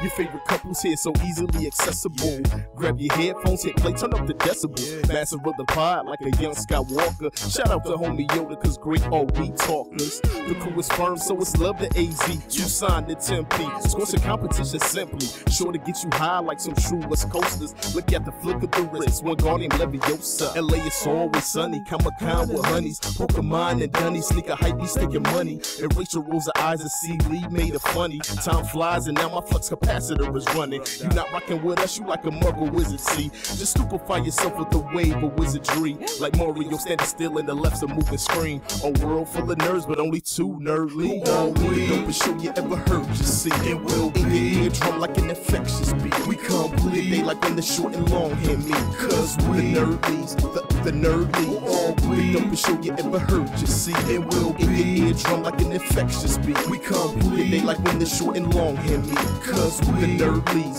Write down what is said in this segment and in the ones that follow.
Your favorite couples here so easily accessible. Grab your headphones, hit play, turn up the decibels. Master of the pod like a young Skywalker. Shout out to homie Yoda, cause great all we talkers. The crew is firm, so it's love to AZ. You signed the Tempe. Score some competition simply. Sure to get you high like some true West Coasters. Look at the flick of the wrist. One guard named Leviosa. LA is always sunny. Comic-Con with honeys. Pokemon and Dunny. Sneaker hype, be sticking money. And Rachel rolls her eyes and see Lee made it funny. Time flies and now my flux capacitor is running. You not rocking with us, you like a muggle wizard, see. Just stupefy yourself with the wave of wizardry. Like Mario standing still in the left's a moving screen. A world full of nerds, but only two nerdly. Don't be sure you ever heard, you see. It will be in your eardrum like an infectious beat. We complete. They like when the short and long hair meet. Cause we the nerdlies, the nerdlies. All we don't be sure you ever heard, you see. It will be in your eardrum like an infectious beat. We complete. They like when the short and long hair meet. Cause we the nerdlies,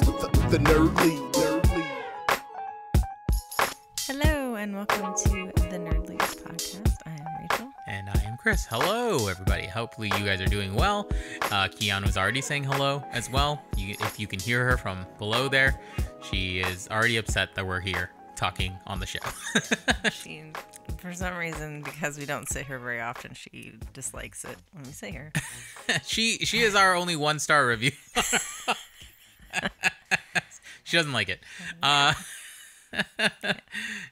the nerdlies. Hello and welcome to the Nerdlies podcast. I am Rachel. And I am Chris. Hello, everybody. Hopefully you guys are doing well. Keanu's already saying hello as well. If you can hear her from below there, she is already upset that we're here talking on the show. She, for some reason, because we don't sit here very often, she dislikes it when we sit here. She is our only 1-star review. She doesn't like it.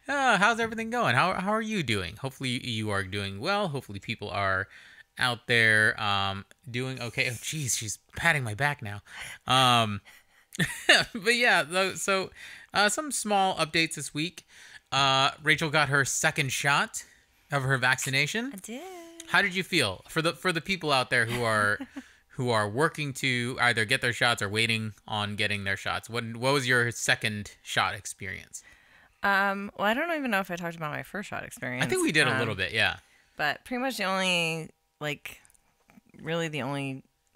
How's everything going? How are you doing? Hopefully you are doing well. Hopefully people are out there doing okay. Oh, geez, she's patting my back now. But yeah, so some small updates this week. Rachel got her second shot of her vaccination. I did. How did you feel for the people out there who are working to either get their shots or waiting on getting their shots? What was your second shot experience? Well, I don't even know if I talked about my first shot experience. I think we did a little bit, yeah. But pretty much the only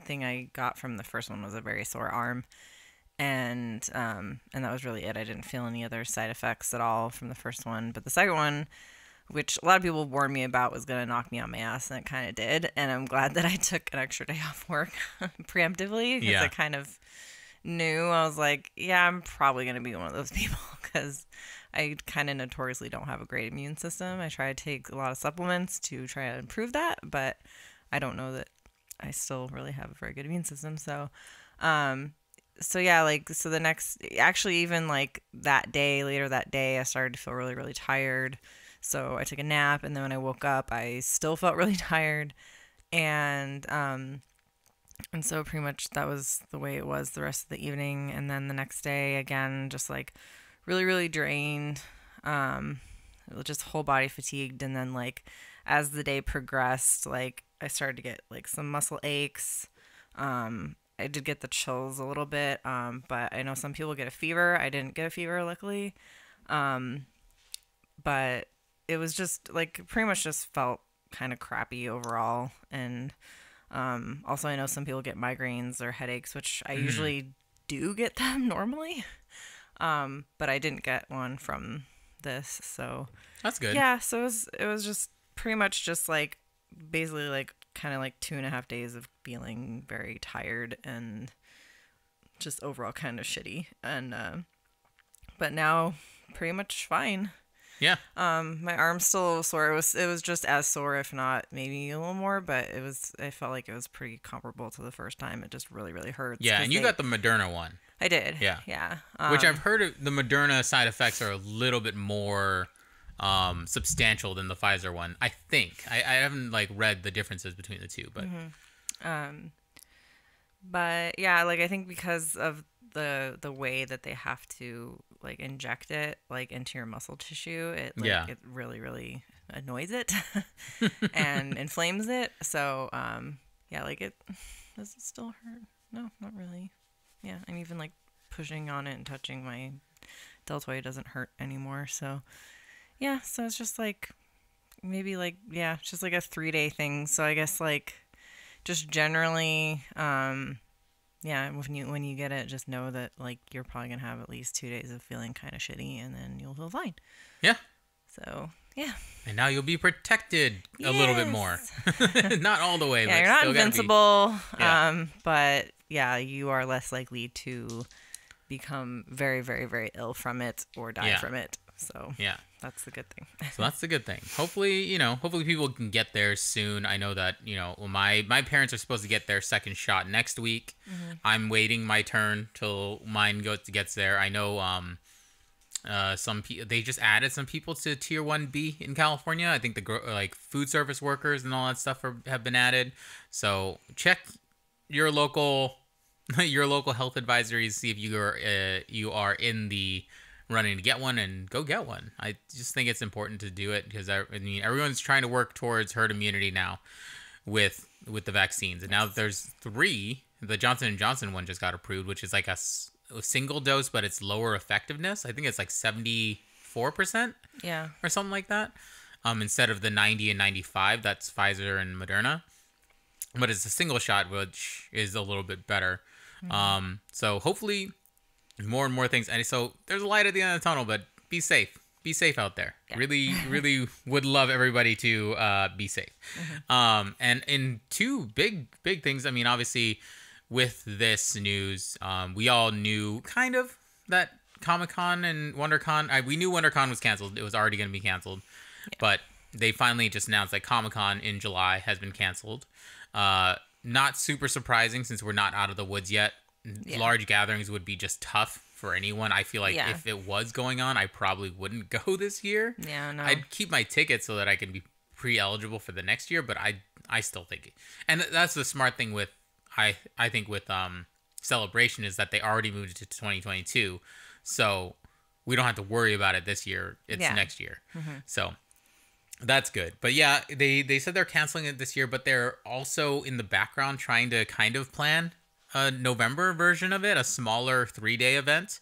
thing I got from the first one was a very sore arm. And that was really it. I didn't feel any other side effects at all from the first one. But the second one, which a lot of people warned me about, was going to knock me on my ass, and it kind of did. And I'm glad that I took an extra day off work preemptively, because I kind of knew. I was like, yeah, I'm probably going to be one of those people, because I kind of notoriously don't have a great immune system. I try to take a lot of supplements to try to improve that, but I don't know that I still really have a very good immune system. So the next, actually even like later that day, I started to feel really, really tired. So I took a nap, and then when I woke up, I still felt really tired. And so pretty much that was the way it was the rest of the evening. And then the next day, again, just like really, really drained, just whole body fatigued. And then like as the day progressed, like I started to get like some muscle aches. I did get the chills a little bit, but I know some people get a fever. I didn't get a fever, luckily. But it was just like pretty much just felt kind of crappy overall. And also I know some people get migraines or headaches, which I usually do get them normally. But I didn't get one from this, so that's good. Yeah, so it was just pretty much just like basically like kind of like 2.5 days of feeling very tired and just overall kind of shitty. And but now pretty much fine. Yeah. My arm's still sore. It was just as sore, if not maybe a little more, but I felt like it was pretty comparable to the first time. It just really, really hurts. Yeah, and you got the Moderna one. I did. Yeah. Yeah. Which I've heard of, the Moderna side effects are a little bit more substantial than the Pfizer one. I think. I haven't like read the differences between the two, but but yeah, like I think because of the way that they have to like inject it like into your muscle tissue, it really, really annoys it and inflames it. So like does it still hurt? No, not really. Yeah, I'm even like pushing on it and touching my deltoid doesn't hurt anymore. So yeah, so it's just like maybe like it's just like a 3-day thing. So I guess like just generally when you get it, just know that like you're probably gonna have at least 2 days of feeling kind of shitty, and then you'll feel fine. Yeah. So yeah. And now you'll be protected a little bit more. Not all the way, but you're not still invincible. Yeah. But yeah, you are less likely to become very, very, very ill from it or die from it. So yeah, that's the good thing. So that's the good thing. Hopefully, hopefully people can get there soon. I know that, my parents are supposed to get their second shot next week. I'm waiting my turn till mine gets there. I know some people, they just added some people to Tier 1B in California. I think the food service workers and all that stuff have been added. So check your local health advisories, see if you are in the running to get one, and go get one. I just think it's important to do it because everyone's trying to work towards herd immunity now with the vaccines. And now that there's 3, the Johnson & Johnson one just got approved, which is like a single dose, but it's lower effectiveness. I think it's like 74%. Yeah. Or something like that. Instead of the 90 and 95, that's Pfizer and Moderna. But it's a single shot, which is a little bit better. So hopefully more and more things. And so there's a light at the end of the tunnel, but be safe. Be safe out there. Yeah. Really, really would love everybody to be safe. And in 2 big things, I mean, obviously with this news, we all knew kind of that Comic-Con and WonderCon, we knew WonderCon was canceled. It was already going to be canceled. Yeah. But they finally just announced that Comic-Con in July has been canceled. Not super surprising since we're not out of the woods yet. Yeah. Large gatherings would be just tough for anyone. I feel like if it was going on, I probably wouldn't go this year. Yeah, no. I'd keep my tickets so that I can be pre-eligible for the next year, but I still think it. And that's the smart thing with I think with Celebration is that they already moved it to 2022. So we don't have to worry about it this year. It's next year. So that's good. But yeah, they said they're canceling it this year, but they're also in the background trying to kind of plan a November version of it, a smaller 3-day event,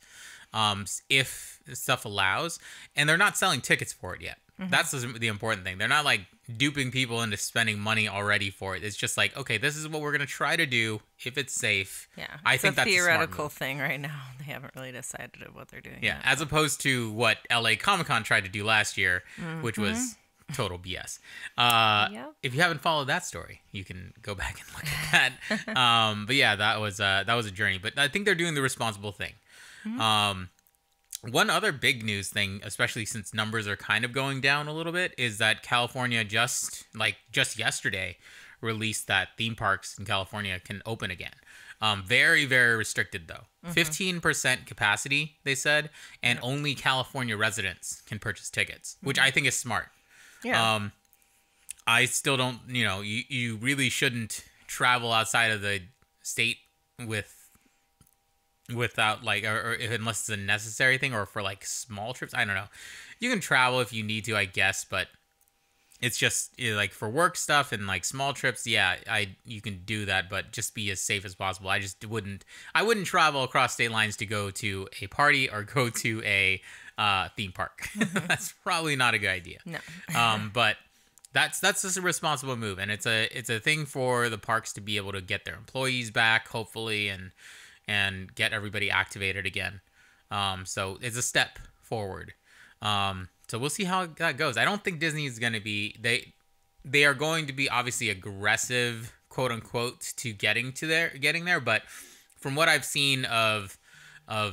if stuff allows. And they're not selling tickets for it yet. That's the important thing. They're not like duping people into spending money already for it. It's just like, okay, this is what we're going to try to do if it's safe. Yeah. I think that's a theoretical thing right now. They haven't really decided what they're doing. Yeah. As opposed to what LA Comic-Con tried to do last year, which was total BS. If you haven't followed that story, you can go back and look at that. But yeah, that was a journey. But I think they're doing the responsible thing. One other big news thing, especially since numbers are kind of going down a little bit, is that California just yesterday released that theme parks in California can open again. Very, very restricted though. 15% capacity, they said, and only California residents can purchase tickets, which I think is smart. Yeah. I still don't, you really shouldn't travel outside of the state without or unless it's a necessary thing or for like small trips. I don't know. You can travel if you need to, I guess, but it's just like for work stuff and like small trips. Yeah, you can do that, but just be as safe as possible. I wouldn't travel across state lines to go to a party or go to a theme park. That's probably not a good idea. No. But that's just a responsible move, and it's a thing for the parks to be able to get their employees back, hopefully, and get everybody activated again. So it's a step forward. So we'll see how that goes. I don't think Disney is going to be they are going to be obviously aggressive, quote unquote, to getting there, but from what I've seen of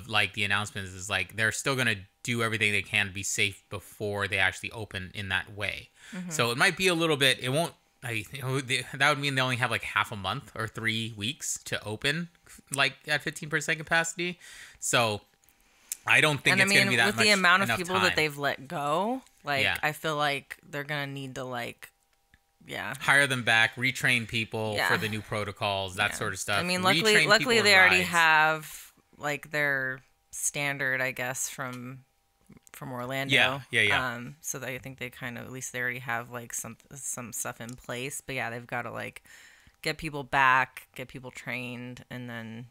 like the announcements is like they're still going to do everything they can to be safe before they actually open in that way. So it might be a little bit, it won't, that would mean they only have like half a month or 3 weeks to open like at 15% capacity. So I don't think it's going to be that much. With the amount of people that they've let go, I feel like they're going to need to hire them back, retrain people for the new protocols, that sort of stuff. I mean, luckily they already have like their standard, I guess, from Orlando. Yeah. So I think they kind of, at least they already have like some stuff in place. But yeah, they've got to like get people back, get people trained, and then,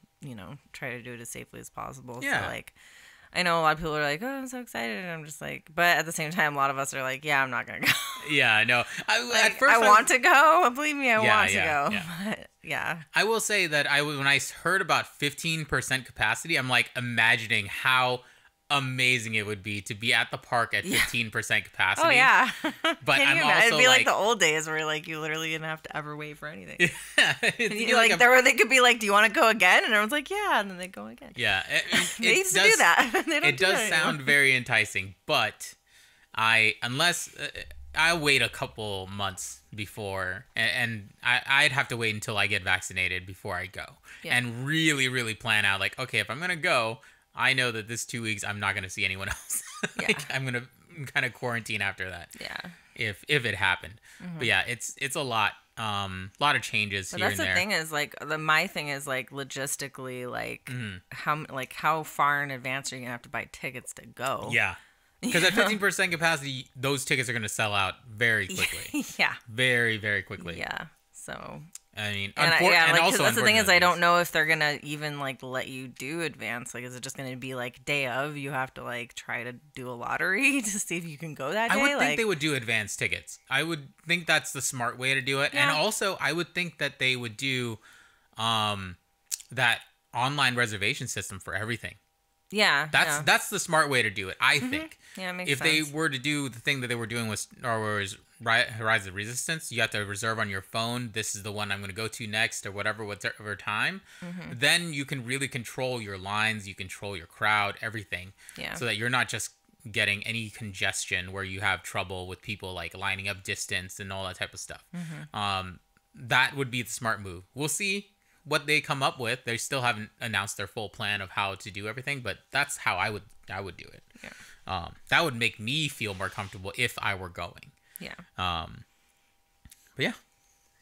try to do it as safely as possible. Yeah. So I know a lot of people are like, oh, I'm so excited. And I'm just like, but at the same time, a lot of us are like, yeah, I'm not going to go. Yeah, I know. At first I want to go. Believe me, I want to go. Yeah. But yeah. I will say that when I heard about 15% capacity, I'm like imagining how amazing it would be to be at the park at 15% capacity. Oh yeah. But Can I'm you also imagine? It'd be like the old days where like you literally didn't have to ever wait for anything. Yeah, You like they could be like, "Do you want to go again?" And everyone's like, "Yeah," and then they go again. Yeah, They used to do that. They don't it do does that sound anymore. very enticing, but I'll wait a couple months before, and I'd have to wait until I get vaccinated before I go, and really, really plan out like, okay, if I'm gonna go, I know that this 2 weeks I'm not gonna see anyone else. Like, I'm gonna kind of quarantine after that. Yeah. If it happened, but yeah, it's a lot. Lot of changes But here that's and the there. thing is like my thing is like logistically like how far in advance are you gonna have to buy tickets to go? Yeah. Because at 15% capacity, those tickets are going to sell out very quickly. Yeah. Very, very quickly. Yeah. So. I mean, also that's the thing is I don't know if they're gonna even like let you do advance. Like, is it just gonna be like day of? You have to like try to do a lottery to see if you can go that day. I would think they would do advance tickets. I would think that's the smart way to do it. Yeah. And also, I would think that they would do that online reservation system for everything. Yeah. That's the smart way to do it, I think. Yeah, it makes if sense. they were to do the thing that they were doing with Star Wars Horizon Resistance, you have to reserve on your phone. This is the one I'm going to go to next, or whatever time. Then you can really control your lines, you control your crowd, everything. Yeah. So that you're not just getting any congestion where you have trouble with people like lining up distance and all that type of stuff. That would be the smart move. We'll see what they come up with. They still haven't announced their full plan of how to do everything, but that's how I would do it. Yeah. That would make me feel more comfortable if I were going. Yeah. But yeah,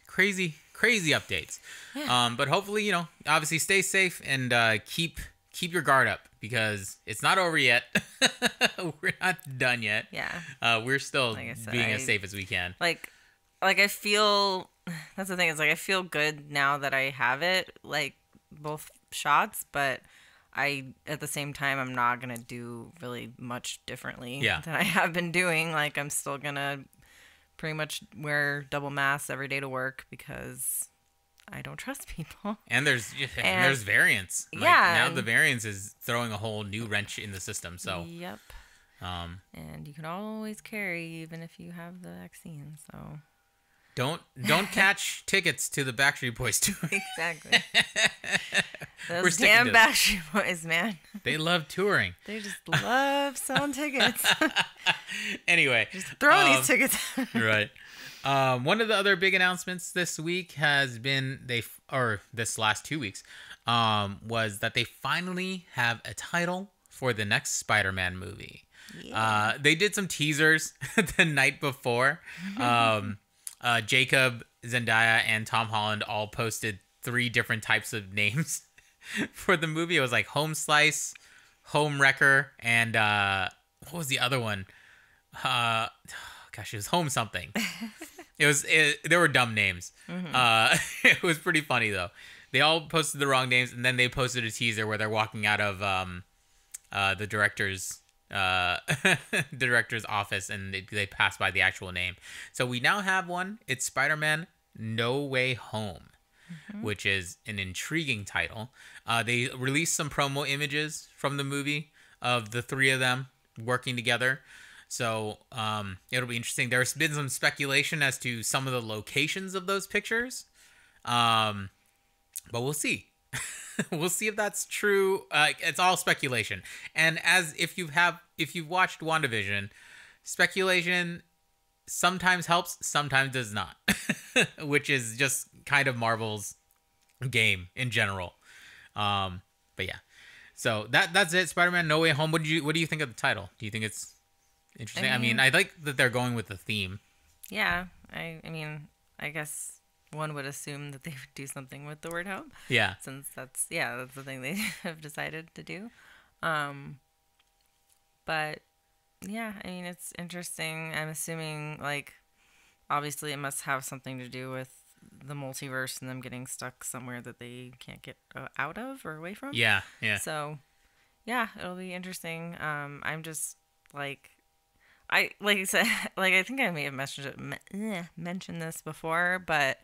crazy updates. Yeah. But hopefully, obviously stay safe and keep your guard up because it's not over yet. We're not done yet. Yeah. We're still Like I said, being as safe as we can. Like I feel that's the thing is like I feel good now that I have it, like both shots, but at the same time I'm not gonna do really much differently than I have been doing. Like I'm still gonna pretty much wear double masks every day to work because I don't trust people. And there's variants. Like, yeah. Now the variants is throwing a whole new wrench in the system. So. Yep. And you can always carry even if you have the vaccine. So. Don't catch tickets to the Backstreet Boys tour. Exactly. Those damn Backstreet Boys, man. They love touring. They just love selling tickets. Anyway. Just throwing these tickets. Right. One of the other big announcements this week has been this last 2 weeks, was that they finally have a title for the next Spider-Man movie. Yeah. They did some teasers the night before. Jacob, Zendaya, and Tom Holland all posted 3 different types of names for the movie. It was like Home Slice, Home Wrecker, and what was the other one? Gosh, it was Home something. There were dumb names. It was pretty funny though. They all posted the wrong names, and then they posted a teaser where they're walking out of the director's office, and they pass by the actual name. So we now have one. It's Spider-Man No Way Home, which is an intriguing title. They released some promo images from the movie of the 3 of them working together. So it'll be interesting. There's been some speculation as to some of the locations of those pictures, but we'll see. We'll see if that's true. It's all speculation. And if you've watched WandaVision, speculation sometimes helps, sometimes does not, which is just kind of Marvel's game in general. But yeah, so that's it. Spider-Man No Way Home. What do you think of the title? Do you think it's interesting? I mean, I like that they're going with the theme. Yeah, I mean, I guess one would assume that they would do something with the word home. Yeah. Since that's the thing they have decided to do. But yeah, I mean, it's interesting. I'm assuming, like, obviously it must have something to do with the multiverse and them getting stuck somewhere that they can't get out of or away from. Yeah, yeah. So, yeah, it'll be interesting. I'm just, like you said, like, I think I may have mentioned this before, but,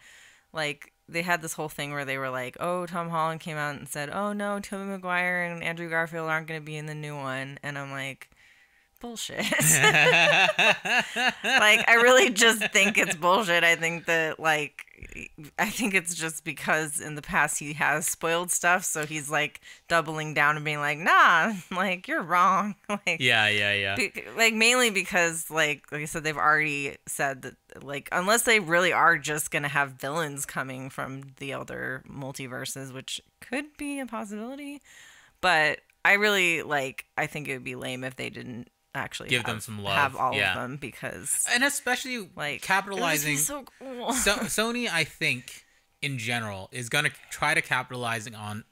like, they had this whole thing where they were like, oh, Tom Holland came out and said, oh no, Tobey Maguire and Andrew Garfield aren't going to be in the new one. And I'm like, bullshit. Like, I really just think it's bullshit. I think that, like, I think it's just because in the past he has spoiled stuff, so he's like doubling down and being like, nah, like, you're wrong. Like, yeah. Like, mainly because, like I said, they've already said that, like, unless they really are just gonna have villains coming from the other multiverses, which could be a possibility, but I really, like, I think it would be lame if they didn't actually give them some love, have all of them, because, and especially, like, capitalizing. So cool. Sony, I think, in general, is gonna try to capitalize on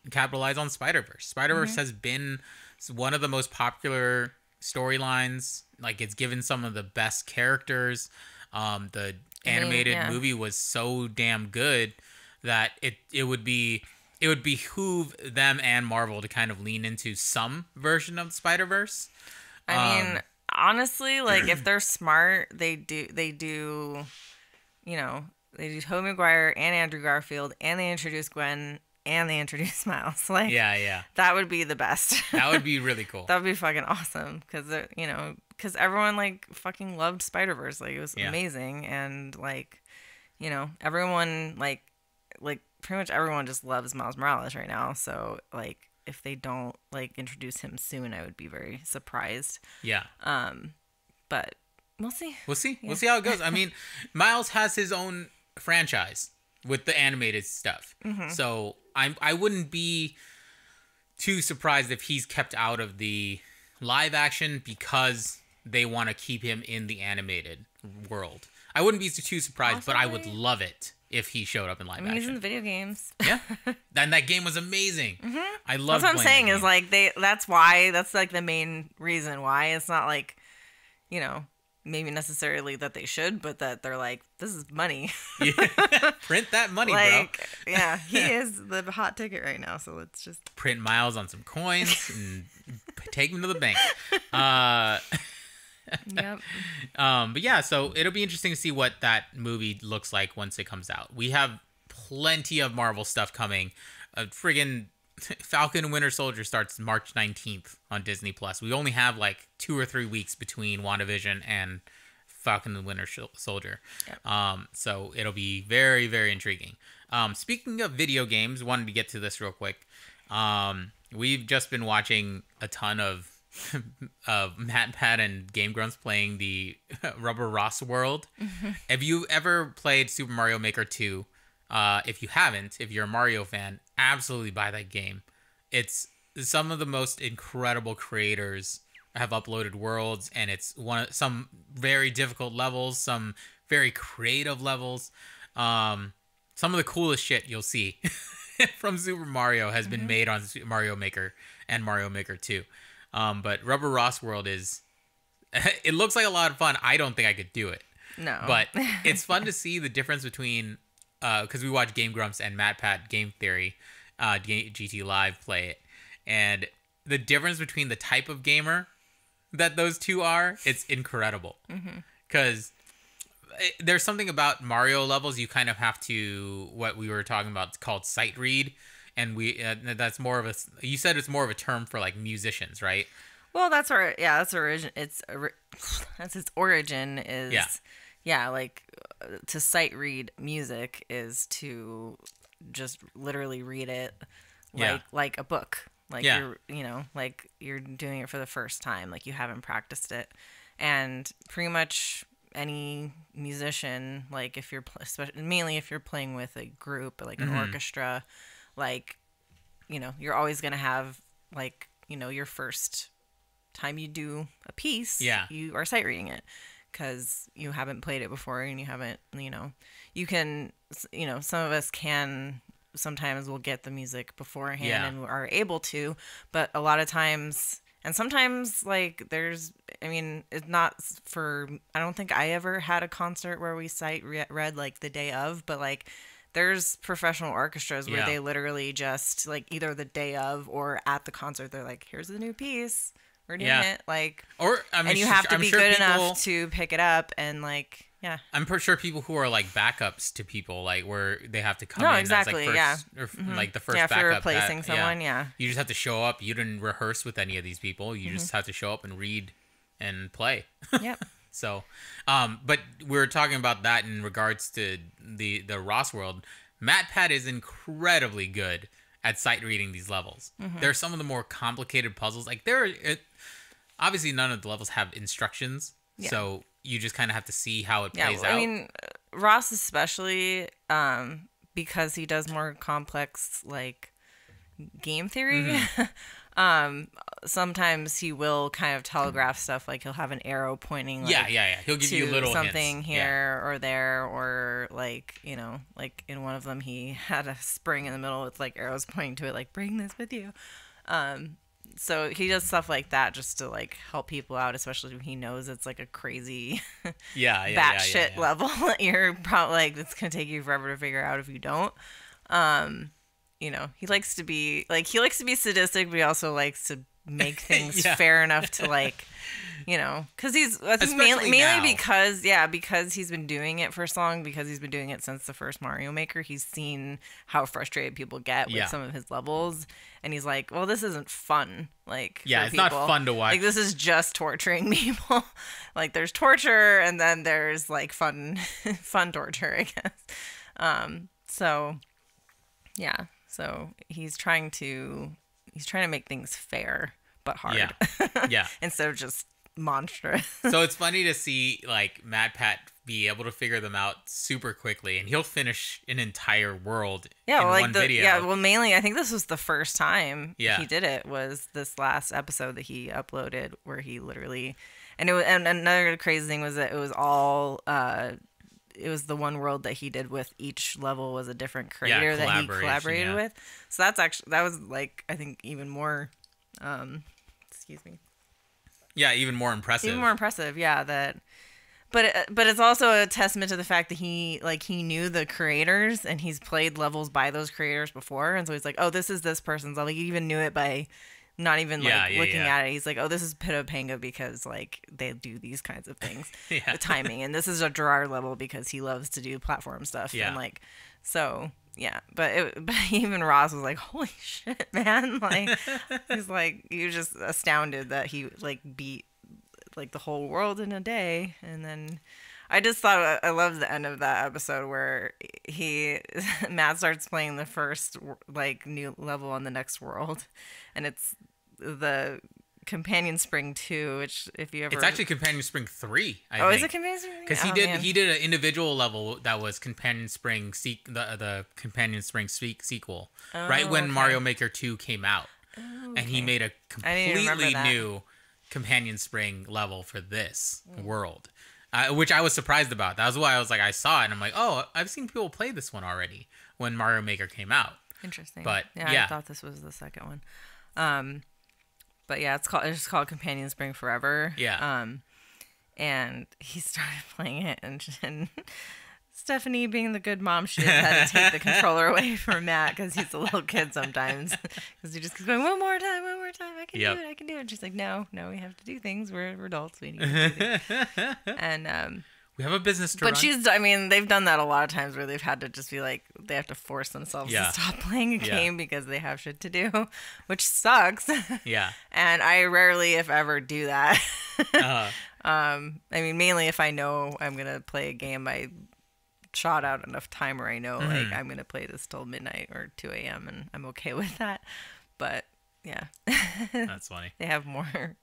Spider-Verse. Spider-Verse has been one of the most popular storylines. Like, it's given some of the best characters. The animated movie was so damn good that it would behoove them and Marvel to kind of lean into some version of Spider-Verse. I mean, honestly, like, if they're smart, they do, you know, they do Tobey Maguire and Andrew Garfield, and they introduce Gwen, and they introduce Miles. Like, yeah. That would be the best. That would be really cool. That would be fucking awesome, because, you know, because everyone, like, fucking loved Spider-Verse. Like, it was amazing, and, like, you know, everyone, like, pretty much everyone just loves Miles Morales right now, so, like, if they don't, like, introduce him soon, I would be very surprised. Yeah. But we'll see. We'll see. Yeah. We'll see how it goes. I mean, Miles has his own franchise with the animated stuff. So I wouldn't be too surprised if he's kept out of the live action because they want to keep him in the animated world. I wouldn't be too surprised, but I would love it if he showed up in live action. He's in the video games. Yeah. And that game was amazing. I love. That's what I'm saying is, like, that's like the main reason why. It's not like, you know, maybe necessarily that they should, but that they're like, this is money. Print that money, like, bro. Yeah, he is the hot ticket right now, so let's just print Miles on some coins and take him to the bank. Yep. But yeah, so it'll be interesting to see what that movie looks like once it comes out. We have plenty of Marvel stuff coming. Friggin' Falcon and Winter Soldier starts March 19th on Disney Plus. We only have like 2 or 3 weeks between WandaVision and Falcon and Winter Soldier. Yep. So it'll be very, very intriguing. Speaking of video games, wanted to get to this real quick. We've just been watching a ton of Matt Pat and Game Grumps playing the Rubber Ross World. Have you ever played Super Mario Maker 2? If you haven't, if you're a Mario fan, absolutely buy that game. It's some of the most incredible creators have uploaded worlds, and it's some very difficult levels, some very creative levels. Some of the coolest shit you'll see from Super Mario has been made on Mario Maker and Mario Maker 2. But Rubber Ross World it looks like a lot of fun. I don't think I could do it. No. But it's fun to see the difference between, because we watch Game Grumps and Matt Pat Game Theory, GT Live play it. And the difference between the type of gamer that those two are, it's incredible. Because there's something about Mario levels you kind of have to, what we were talking about, it's called sight read. And that's more of you said it's more of a term for like musicians, right? Well, that's where, that's its origin is, like to sight read music is to just literally read it like a book. Like you're, like you're doing it for the first time, like you haven't practiced it. And pretty much any musician, like if you're, mainly if you're playing with a group, like an orchestra, like, you're always going to have, like, your first time you do a piece, you are sight reading it because you haven't played it before and you haven't, you can, some of us can, sometimes we'll get the music beforehand and are able to, but a lot of times, and sometimes, like, it's not for, I don't think I ever had a concert where we sight read, like, the day of, but, like, there's professional orchestras where they literally just, like, either the day of or at the concert, they're like, here's the new piece. We're doing it. Like, and you have to be good enough to pick it up and, like, Yeah. I'm pretty sure people who are like backups to people, like where they have to come No, in exactly, as like first, or like the first Yeah, if backup. you're replacing someone, yeah. You just have to show up. You didn't rehearse with any of these people. You just have to show up and read and play. Yep. So, but we were talking about that in regards to the Ross world. MatPat is incredibly good at sight reading these levels. There are some of the more complicated puzzles. Like obviously none of the levels have instructions, so you just kind of have to see how it plays out. I mean, Ross especially, because he does more complex like game theory. Sometimes he will kind of telegraph stuff, like he'll have an arrow pointing like, he'll give you little something hints. here or there, or like, you know, like in one of them he had a spring in the middle with like arrows pointing to it, like bring this with you. So he does stuff like that just to like help people out, especially when he knows it's like a crazy batshit level that you're probably like, it's gonna take you forever to figure out if you don't. You know, he likes to be sadistic, but he also likes to make things fair enough to like, you know, because I think mainly because he's been doing it for so long, because he's been doing it since the first Mario Maker. He's seen how frustrated people get with some of his levels, and he's like, well, this isn't fun. Like, it's not fun to watch. Like, this is just torturing people. Like, there's torture, and then there's like fun torture, I guess. So he's trying to make things fair but hard. Yeah. Instead of just monstrous. So it's funny to see like MatPat be able to figure them out super quickly, and he'll finish an entire world in one video. Yeah, well, mainly I think this was the first time he did it, was this last episode that he uploaded, where he literally, and another crazy thing was that it was all it was the one world that he did with each level was a different creator that he collaborated with. So that was like, I think even more, excuse me. Yeah, even more impressive. Yeah, but it's also a testament to the fact that he knew the creators, and he's played levels by those creators before, and so he's like, oh, this is this person's level. He even knew it by not even looking at it. He's like, oh, this is Pitopanga because like they do these kinds of things, the timing, and this is a Gerard level because he loves to do platform stuff, and like, so but even Ross was like, holy shit, man, like he's like, you're just astounded that he like beat like the whole world in a day. And then I just thought, I love the end of that episode where Matt starts playing the first like new level on the next world, and it's the Companion Spring 2, which if you ever... It's actually Companion Spring 3, I think. Is it Companion Spring 3? Because he did an individual level that was Companion Spring, the Companion Spring sequel, right when Mario Maker 2 came out. And he made a completely new Companion Spring level for this world, which I was surprised about. That was why I was like, I saw it, and I'm like, oh, I've seen people play this one already when Mario Maker came out. Interesting. But I thought this was the second one. But yeah, it's just called Companion Spring Forever. Yeah. And he started playing it, and Stephanie, being the good mom she is, had to take the controller away from Matt because he's a little kid sometimes. Because he just keeps going, one more time, I can do it. And she's like, no, we have to do things. We're adults. We need to do things. And we have a business to run. But they've done that a lot of times where they've had to just be like, they have to force themselves to stop playing a game because they have shit to do, which sucks. Yeah. And I rarely, if ever, do that. Mainly if I know I'm going to play a game, I shot out enough time where I know like I'm going to play this till midnight or 2 a.m. and I'm okay with that. But yeah. That's funny. They have more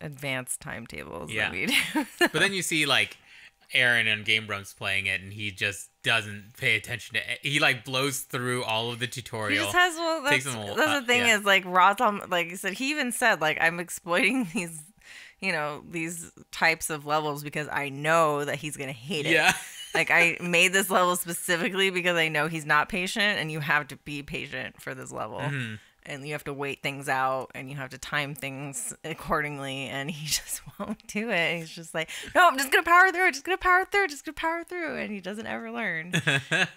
advanced timetables than we do. But then you see like Aaron and Game Grumps playing it, and he just doesn't pay attention to it. He like blows through all of the tutorial. He just has that's the thing is like Rotom, like you said, he even said like, I'm exploiting these, these types of levels because I know that he's gonna hate it. Yeah. Like, I made this level specifically because I know he's not patient, and you have to be patient for this level. and you have to wait things out and you have to time things accordingly, and he just won't do it. He's just like, no, I'm just gonna power through it, just gonna power through, and he doesn't ever learn.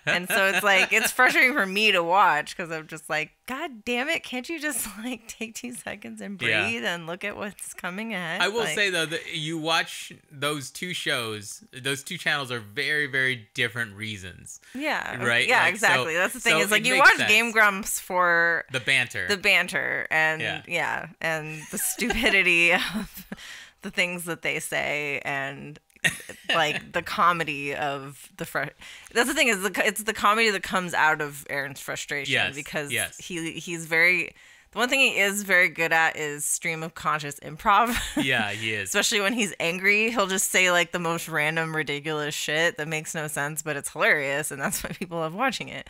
And so it's like, it's frustrating for me to watch, because I'm just like, God damn it, can't you just like take 2 seconds and breathe and look at what's coming ahead? I will say though, that you watch those 2 shows, those 2 channels are very, very different reasons. Yeah. Right? Yeah, like, exactly. So, that's the thing. so Is like, you makes watch sense. Game Grumps for The banter. And and the stupidity of the things that they say, and like the comedy of the that's the thing, is it's the comedy that comes out of Aaron's frustration, because he's very, the one thing he is very good at is stream of conscious improv. Yeah, he is. Especially when he's angry, he'll just say like the most random ridiculous shit that makes no sense, but it's hilarious, and that's why people love watching it.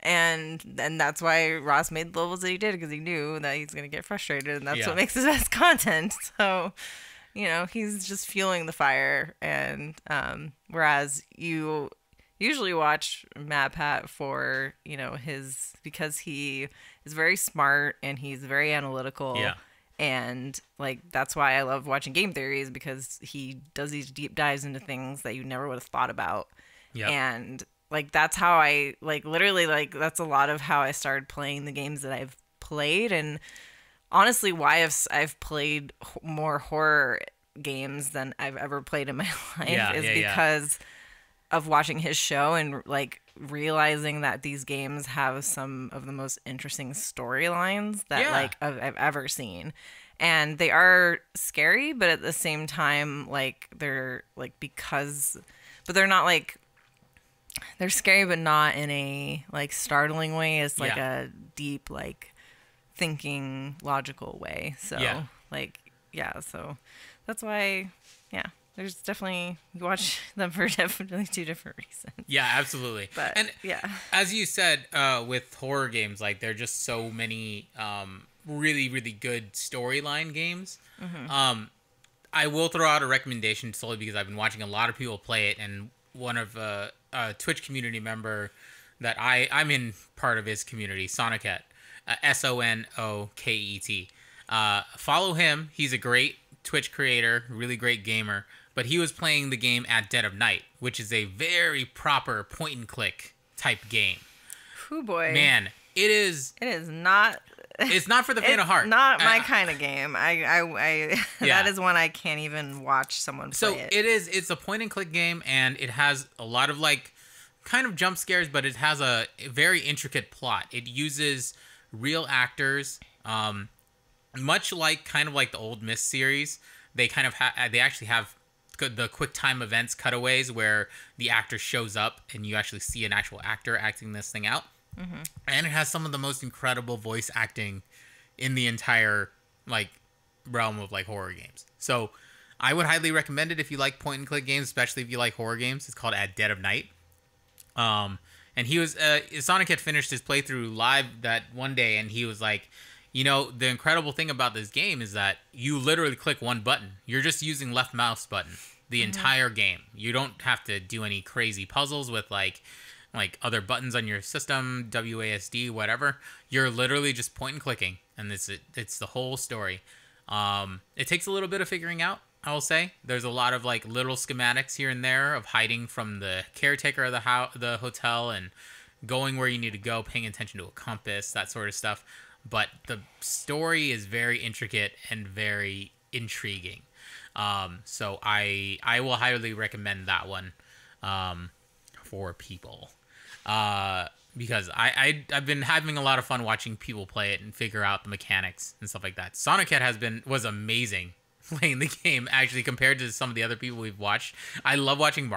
And that's why Ross made the levels that he did, because he knew that he's going to get frustrated, and that's what makes his best content. So, you know, he's just fueling the fire. And whereas you usually watch Mad Pat for, you know, because he is very smart and he's very analytical. Yeah. And like, that's why I love watching Game Theories, because he does these deep dives into things that you never would have thought about. Yeah. And like, that's how I, like, literally, like, that's a lot of how I started playing the games that I've played. And honestly, why I've played more horror games than I've ever played in my life is because of watching his show, and like realizing that these games have some of the most interesting storylines that like I've ever seen. And they are scary, but at the same time, like, they're like, but they're not like, they're scary, but not in a like startling way. It's like a deep, like, thinking, logical way. So so that's why, there's definitely, you watch them for definitely 2 different reasons. Yeah, absolutely. But and as you said, with horror games, like, there are just so many really, really good storyline games. Mm-hmm. I will throw out a recommendation solely because I've been watching a lot of people play it, and one of a Twitch community member that I'm in part of his community, Sonoket, Sonoket. Follow him. He's a great Twitch creator, really great gamer, but he was playing the game at dead of night, which is a very proper point and click type game. Whew, boy. Man, it is not. It's not for the faint of heart. Not my kind of game. I that is one I can't even watch someone play. So it's a point and click game, and it has a lot of like kind of jump scares, but it has a very intricate plot. It uses real actors, much like kind of like the old Myst series. They kind of they actually have the quick time events cutaways where the actor shows up and you actually see an actual actor acting this thing out. Mm-hmm. And it has some of the most incredible voice acting in the entire like realm of like horror games. So I would highly recommend it if you like point and click games, especially if you like horror games. It's called At Dead of Night. And he was Sonic had finished his playthrough live that one day, and he was like, you know, the incredible thing about this game is that you literally click one button. You're just using left mouse button the entire game. You don't have to do any crazy puzzles with like other buttons on your system, WASD, whatever. You're literally just point and clicking, and it's the whole story. It takes a little bit of figuring out, I will say. There's a lot of like little schematics here and there of hiding from the caretaker of the hotel and going where you need to go, paying attention to a compass, that sort of stuff. But the story is very intricate and very intriguing. So I will highly recommend that one for people. Because I've been having a lot of fun watching people play it and figure out the mechanics and stuff like that. Sonoket was amazing playing the game, actually, compared to some of the other people we've watched. I love watching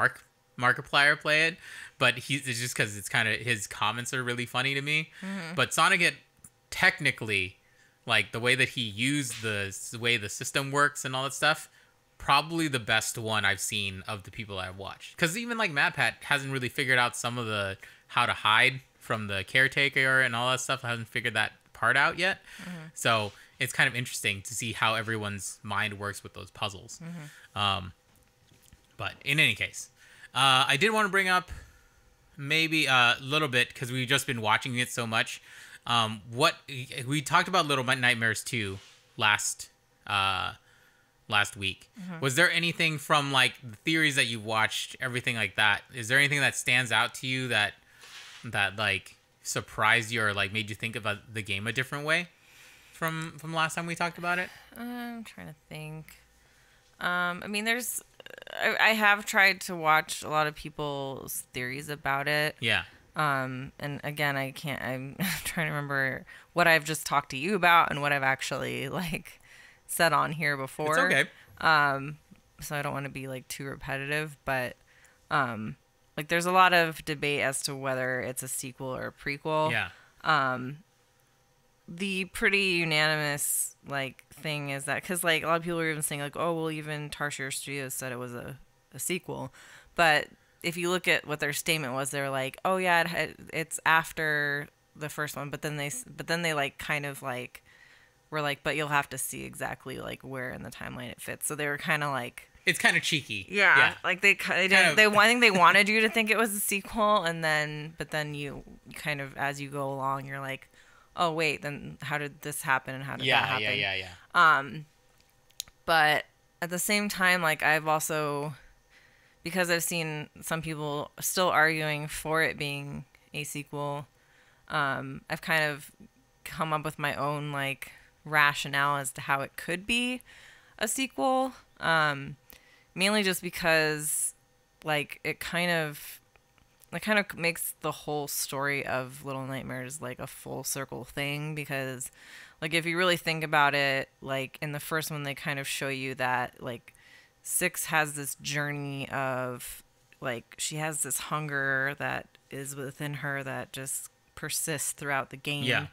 Markiplier play it, but it's just because it's kind of, his comments are really funny to me. Mm-hmm. But Sonoket, technically, like the way that he used the way the system works and all that stuff, probably the best one I've seen of the people I've watched. Because even like MadPat hasn't really figured out some of the how to hide from the caretaker and all that stuff. I haven't figured that part out yet. Mm-hmm. So it's kind of interesting to see how everyone's mind works with those puzzles. Mm-hmm. But in any case, I did want to bring up maybe a little bit, because we've just been watching it so much. What we talked about Little Nightmares 2 last week. Was there anything from like the theories that you watched, everything like that? Is there anything that stands out to you that like surprised you or like made you think about the game a different way from last time we talked about it? I'm trying to think. I mean, I have tried to watch a lot of people's theories about it. Yeah. And again, I'm trying to remember what I've just talked to you about and what I've actually like said on here before. It's okay. So I don't want to be like too repetitive, but like there's a lot of debate as to whether it's a sequel or a prequel. Yeah. The pretty unanimous like thing is that because like a lot of people are even saying like, oh well, even Tarsier Studios said it was a sequel, but if you look at what their statement was, they're like, oh yeah, it's after the first one, but then they like kind of like were like, but you'll have to see exactly like where in the timeline it fits. So they were kind of like, it's kind of cheeky. Yeah. Like I think they wanted you to think it was a sequel, but then you kind of as you go along, you're like, oh wait, then how did this happen and how did that happen? Yeah. But at the same time, like I've also, because I've seen some people still arguing for it being a sequel, I've kind of come up with my own like rationale as to how it could be a sequel. Mainly just because like it kind of makes the whole story of Little Nightmares like a full circle thing, because like if you really think about it, like in the first one they kind of show you that like Six has this journey of like she has this hunger that is within her that just persists throughout the game. Yeah.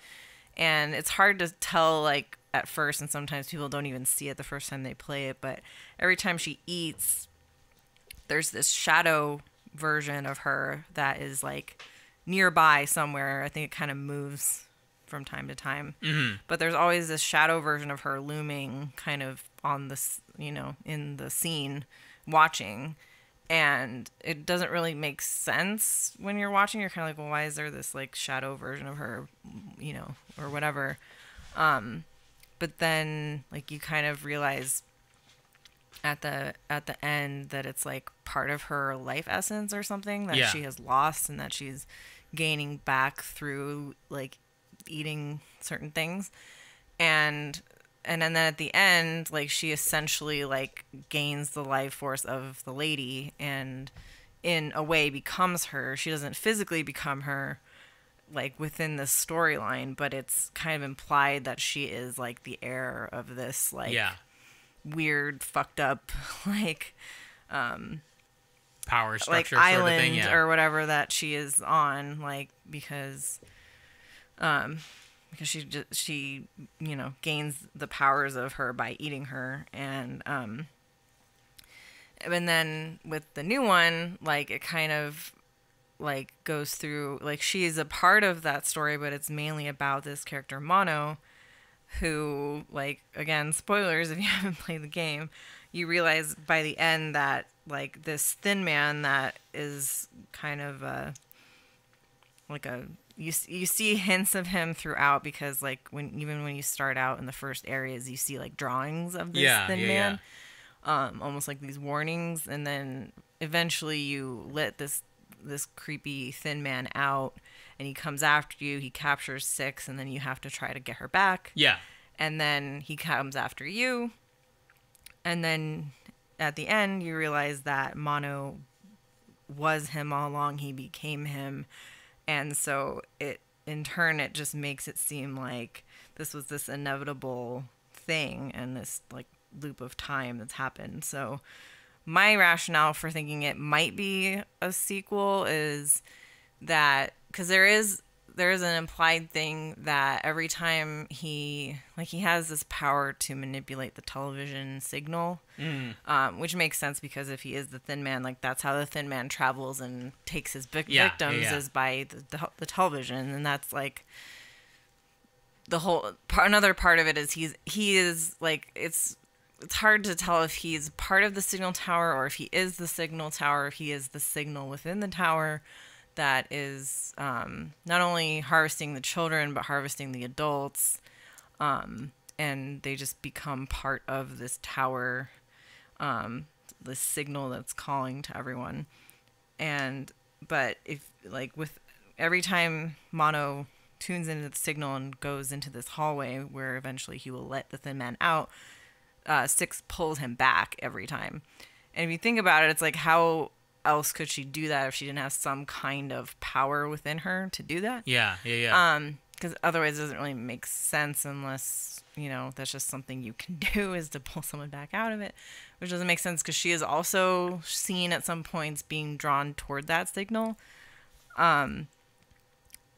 And it's hard to tell like at first, and sometimes people don't even see it the first time they play it, but every time she eats, there's this shadow version of her that is like nearby somewhere. I think it kind of moves from time to time. Mm-hmm. But there's always this shadow version of her looming kind of on this, in the scene watching. And it doesn't really make sense when you're watching. You're kind of like, well, why is there this like shadow version of her, or whatever. But then like you kind of realize at the end that it's like part of her life essence or something that she has lost and that she's gaining back through like eating certain things. And then at the end, like she essentially like gains the life force of the lady and in a way becomes her. She doesn't physically become her like within the storyline, but it's kind of implied that she is like the heir of this like weird fucked up like power structure like sort island of thing, yeah. or whatever that she is on, like because she gains the powers of her by eating her. And then with the new one, like it kind of like goes through like she is a part of that story, but it's mainly about this character Mono, who, like, again, spoilers if you haven't played the game, you realize by the end that like this thin man that is kind of you see hints of him throughout, because like when you start out in the first areas, you see like drawings of this thin man. Almost like these warnings, and then eventually you let this creepy thin man out, and he comes after you. He captures Six, and then you have to try to get her back. Yeah. And then he comes after you, and then at the end you realize that Mono was him all along. He became him, and so it just makes it seem like this was this inevitable thing and this like loop of time that's happened. So my rationale for thinking it might be a sequel is that because there is an implied thing that every time he has this power to manipulate the television signal, which makes sense because if he is the Thin Man, like that's how the Thin Man travels and takes his victims is by the television, and that's like the whole another part of it is he is like it's hard to tell if he's part of the signal tower or if he is the signal tower, if he is the signal within the tower that is not only harvesting the children, but harvesting the adults. And they just become part of this tower, this signal that's calling to everyone. But if, like, with every time Mono tunes into the signal and goes into this hallway where eventually he will let the Thin Man out, Six pulls him back every time. And if you think about it, it's like, how else could she do that if she didn't have some kind of power within her to do that? Yeah. Because otherwise it doesn't really make sense unless, you know, that's just something you can do, is to pull someone back out of it, which doesn't make sense because she is also seen at some points being drawn toward that signal.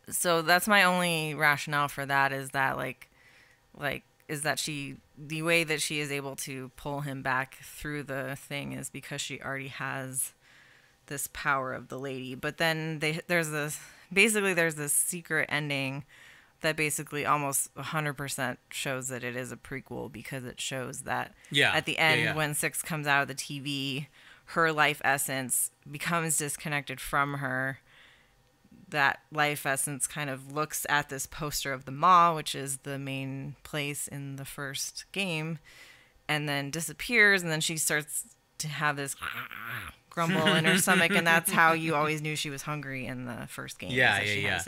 So that's my only rationale for that, is that is that the way that she is able to pull him back through the thing is because she already has this power of the lady. But then there's this secret ending that basically almost 100% shows that it is a prequel, because it shows that at the end, when Six comes out of the TV, her life essence becomes disconnected from her. That life essence kind of looks at this poster of the Maw, which is the main place in the first game, and then disappears, and then she starts to have this grumble in her stomach, and that's how you always knew she was hungry in the first game. Yeah.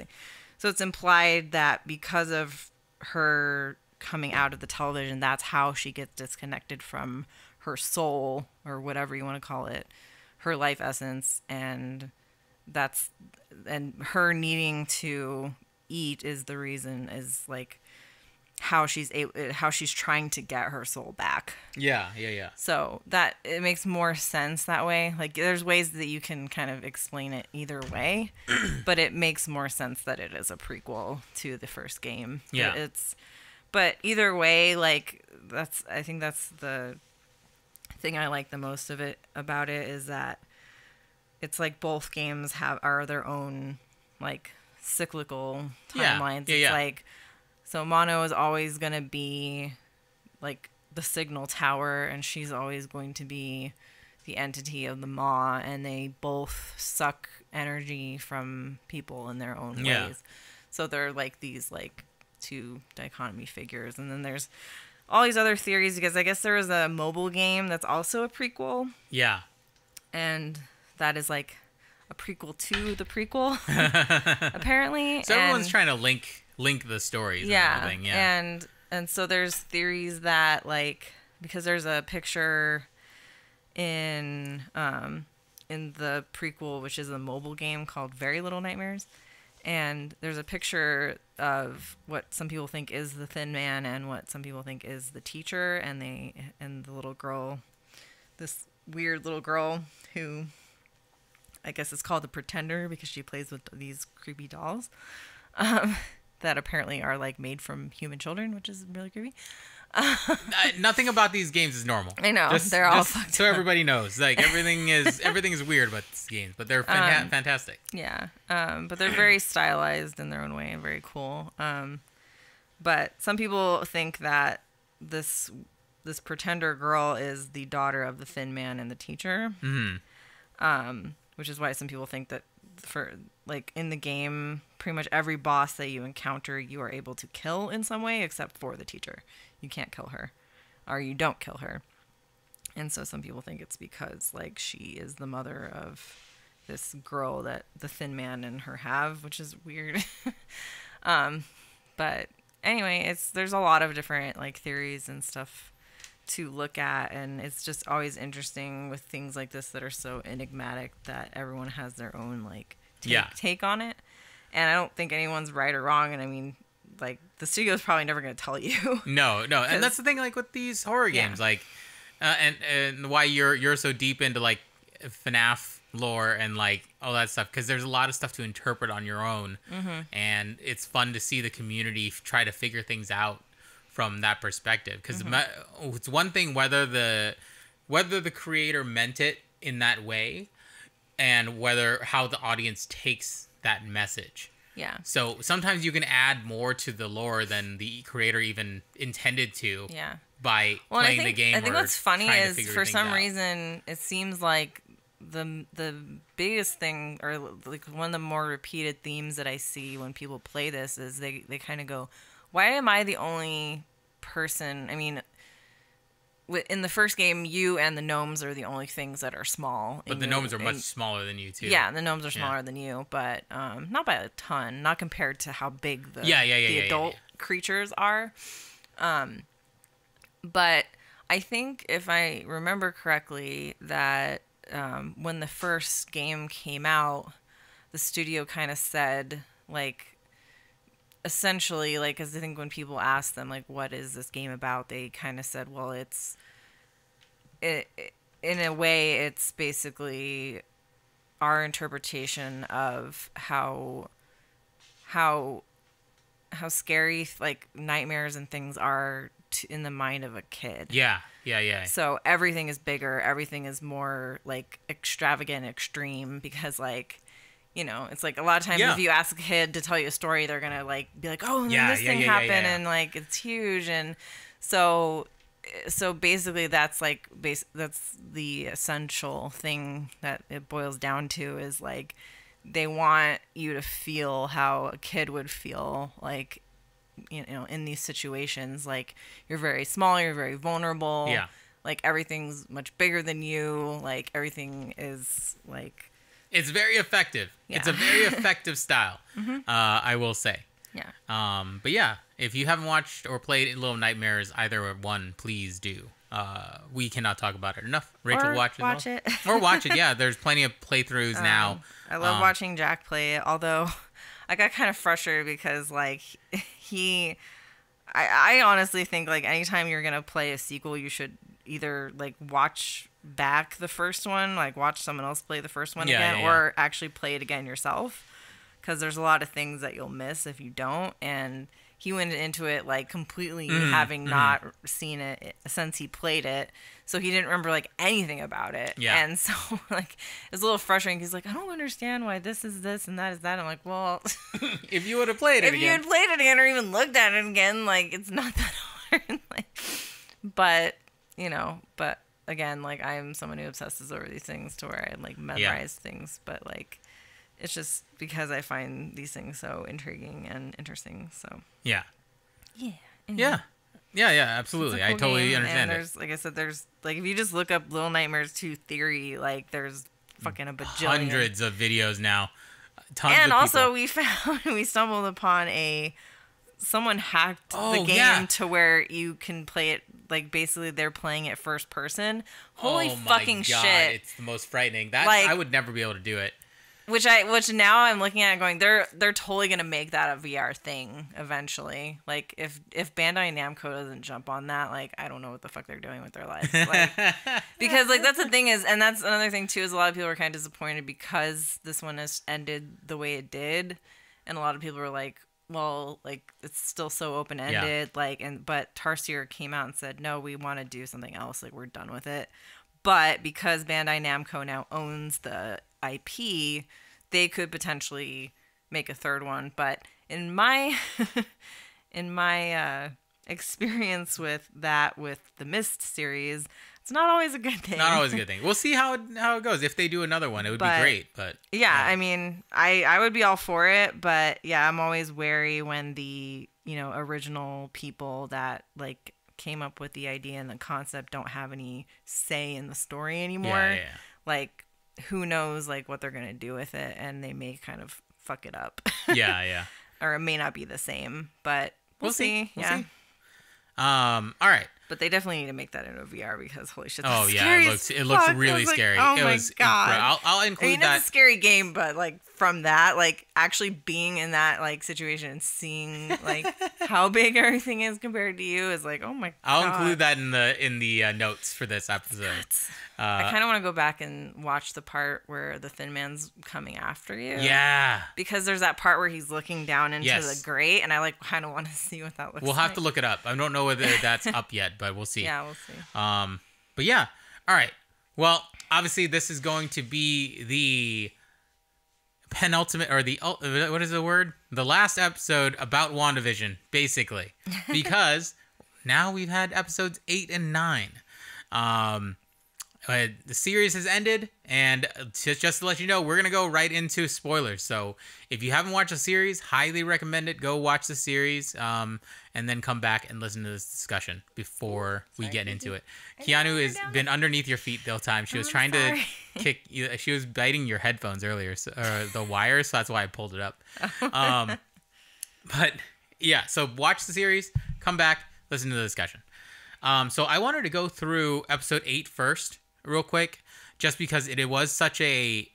So it's implied that because of her coming out of the television, that's how she gets disconnected from her soul, or whatever you want to call it, her life essence, and her needing to eat is the reason, is like how she's trying to get her soul back. Yeah. So that it makes more sense that way. Like, there's ways that you can kind of explain it either way, but it makes more sense that it is a prequel to the first game. Yeah. But either way, like, I think that's the thing I like the most about it, is that it's like both games are their own, like, cyclical timelines. It's like, so Mono is always going to be like the signal tower, and she's always going to be the entity of the Maw, and they both suck energy from people in their own ways. So they're like these like two dichotomy figures. And then there's all these other theories, because I guess there was a mobile game that's also a prequel. Yeah. And that is like a prequel to the prequel, apparently. So everyone's trying to link the stories. Yeah. And everything. Yeah. And so there's theories that, like, because there's a picture in the prequel, which is a mobile game called Very Little Nightmares, and there's a picture of what some people think is the Thin Man and what some people think is the teacher, and the little girl, this weird little girl who I guess is called the Pretender because she plays with these creepy dolls that apparently are like made from human children, which is really creepy. Nothing about these games is normal. I know, they're all fucked so up. Everybody knows, like, everything is weird about these games, but they're fantastic. Yeah, but they're very stylized in their own way and very cool. But some people think that this Pretender girl is the daughter of the Thin Man and the teacher. Mm-hmm. Which is why some people think that, for like, in the game, pretty much every boss that you encounter, you are able to kill in some way, except for the teacher. You can't kill her, or you don't kill her. And so some people think it's because, like, she is the mother of this girl that the Thin Man and her have, which is weird. But anyway, there's a lot of different, like, theories and stuff to look at, and it's just always interesting with things like this that are so enigmatic that everyone has their own, like, take on it. And I don't think anyone's right or wrong, and I mean, like, the studio's probably never going to tell you. No, and that's the thing, like, with these horror games, like, and why you're so deep into, like, FNAF lore and, like, all that stuff, because there's a lot of stuff to interpret on your own, and it's fun to see the community try to figure things out from that perspective, because it's one thing whether the creator meant it in that way, and how the audience takes that message. Yeah. So sometimes you can add more to the lore than the creator even intended to. Yeah. By playing the game. I think what's funny is, for some reason, it seems like the biggest thing, or like one of the more repeated themes that I see when people play this, is they kind of go, why am I the only person? I mean, in the first game, you and the gnomes are the only things that are small. But the gnomes are much smaller than you, too. Yeah, the gnomes are smaller than you, but not by a ton. Not compared to how big the adult creatures are. But I think, if I remember correctly, that when the first game came out, the studio kind of said, like, essentially, like, because I think when people asked them, like, what is this game about, they kind of said, well, in a way, it's basically our interpretation of how scary, like, nightmares and things are in the mind of a kid. Yeah. So everything is bigger, everything is more, like, extravagant, extreme, because, like, you know, it's like a lot of times if you ask a kid to tell you a story, they're gonna, like, be like, oh, and then this thing happened, and, like, it's huge. And so basically that's like that's the essential thing that it boils down to, is like they want you to feel how a kid would feel, like, you know, in these situations. Like, you're very small, you're very vulnerable, like, everything's much bigger than you, like, everything is, like, it's very effective. It's a very effective style, I will say. Yeah. But yeah, if you haven't watched or played Little Nightmares, either one, please do. We cannot talk about it enough. Rachel, watch it. Or watch it, yeah. There's plenty of playthroughs now. I love watching Jack play it, although I got kind of frustrated because, like, I honestly think, like, anytime you're going to play a sequel, you should either, like, watch back the first one, like, watch someone else play the first one again, or actually play it again yourself, because there's a lot of things that you'll miss if you don't. And he went into it, like, completely having not seen it since he played it, so he didn't remember, like, anything about it. And so, like, it's a little frustrating. He's like, I don't understand why this is this and that is that. I'm like, well, if you would have played it if you had played it again or even looked at it again, like, it's not that hard. Like, but, you know, but again, like, I'm someone who obsesses over these things to where I, like, memorize things, but, like, it's just because I find these things so intriguing and interesting. So anyway. Absolutely. I totally understand. And there's, like I said, there's, like, if you just look up Little Nightmares 2 theory, like, there's fucking a bajillion, hundreds of videos now. Tons and of also people. we stumbled upon someone hacked the game to where you can play it, like, basically they're playing it first person. Holy fucking shit. It's the most frightening. That, like, I would never be able to do it. Which now I'm looking at it going, they're totally gonna make that a VR thing eventually. Like, if Bandai Namco doesn't jump on that, like, I don't know what the fuck they're doing with their lives. Like, because, like, that's the thing is, and that's another thing too, is a lot of people were kind of disappointed because this one has ended the way it did, and a lot of people were like, well, like, it's still so open-ended, like, but Tarsier came out and said, no, we want to do something else, like, we're done with it. But because Bandai Namco now owns the IP, they could potentially make a third one. But in my experience with the Myst series, it's not always a good thing. Not always a good thing. We'll see how it goes. If they do another one, it would be great. But yeah, I mean, I would be all for it. But yeah, I'm always wary when the, you know, original people that, like, came up with the idea and the concept don't have any say in the story anymore. Like, who knows, like, what they're gonna do with it, and they may kind of fuck it up. Or it may not be the same, but we'll see. We'll see. All right. But they definitely need to make that into a VR because holy shit. Oh yeah, it looks really scary. Oh it my was god. I'll include that. It's a scary game, but, like, from that, like, actually being in that, like, situation and seeing, like, how big everything is compared to you is like, oh my god. I'll include that in the notes for this episode. I kind of want to go back and watch the part where the Thin Man's coming after you. Yeah. Because there's that part where he's looking down into the grate, and I, like, kind of want to see what that looks like. We'll have to look it up. I don't know whether that's up yet, but we'll see. Yeah, we'll see. But yeah. All right. Well, obviously this is going to be the penultimate, or what is the word? The last episode about WandaVision, basically. Because now we've had episodes 8 and 9. the series has ended, and just to let you know, we're gonna go right into spoilers. So if you haven't watched the series, highly recommend it. Go watch the series, and then come back and listen to this discussion before we get into it. Keanu has been underneath your feet the whole time. She was trying to kick you. She was biting your headphones earlier, the wires. So that's why I pulled it up. But yeah, so watch the series, come back, listen to the discussion. So I wanted to go through episode 8 first, real quick, just because it was such a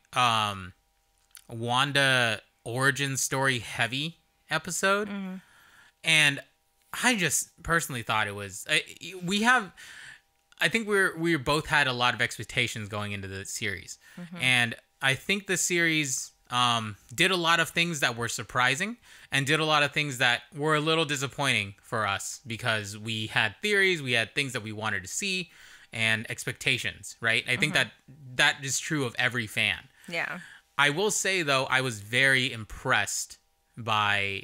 Wanda origin story heavy episode. Mm-hmm. And I just personally thought it was, I think we both had a lot of expectations going into the series. Mm-hmm. And I think the series did a lot of things that were surprising and did a lot of things that were a little disappointing for us, because we had theories, we had things that we wanted to see, and expectations, right? I think that is true of every fan. Yeah. I will say, though, I was very impressed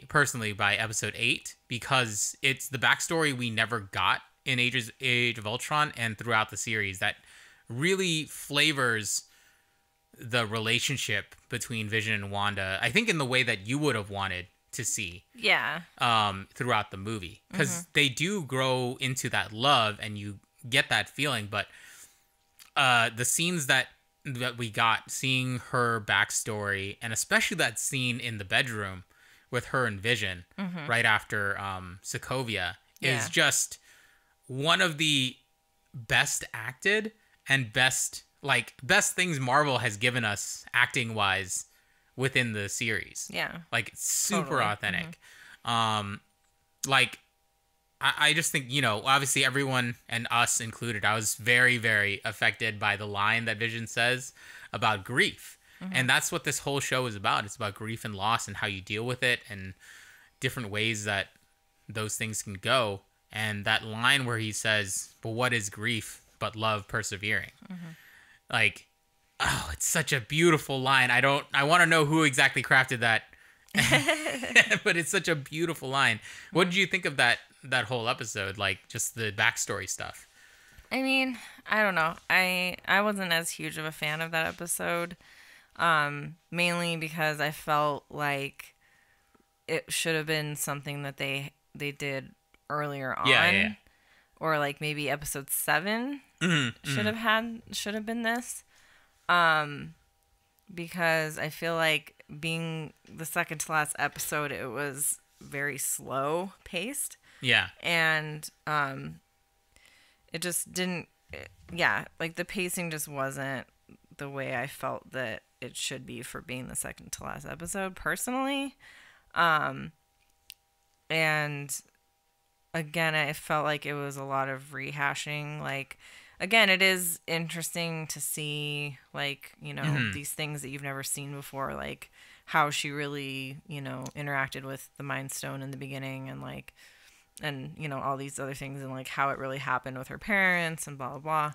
personally by episode 8, because it's the backstory we never got in Age of Ultron and throughout the series that really flavors the relationship between Vision and Wanda, I think in the way that you would have wanted to see. Yeah. Throughout the movie. Because they do grow into that love and you get that feeling, but the scenes that we got, seeing her backstory, and especially that scene in the bedroom with her and Vision right after Sokovia is just one of the best acted and best things Marvel has given us acting wise within the series. Yeah. Like, super authentic. I just think, obviously everyone, and us included, I was very, very affected by the line that Vision says about grief. And that's what this whole show is about. It's about grief and loss and how you deal with it and different ways that those things can go. And that line where he says, "But what is grief but love persevering?" Like, oh, it's such a beautiful line. I want to know who exactly crafted that. But it's such a beautiful line. What did you think of that whole episode? Like, just the backstory stuff. I mean, I don't know. I wasn't as huge of a fan of that episode. Mainly because I felt like it should have been something that they did earlier on. Yeah. Or like maybe episode 7 should have been this. Because I feel like being the second to last episode, it was very slow paced. Yeah. And it just didn't, like the pacing just wasn't the way I felt that it should be for being the second to last episode personally. And again, I felt like it was a lot of rehashing. Like, again, it is interesting to see, like, these things that you've never seen before, like how she really, interacted with the Mind Stone in the beginning, and like, and, all these other things, and like how it really happened with her parents and blah, blah,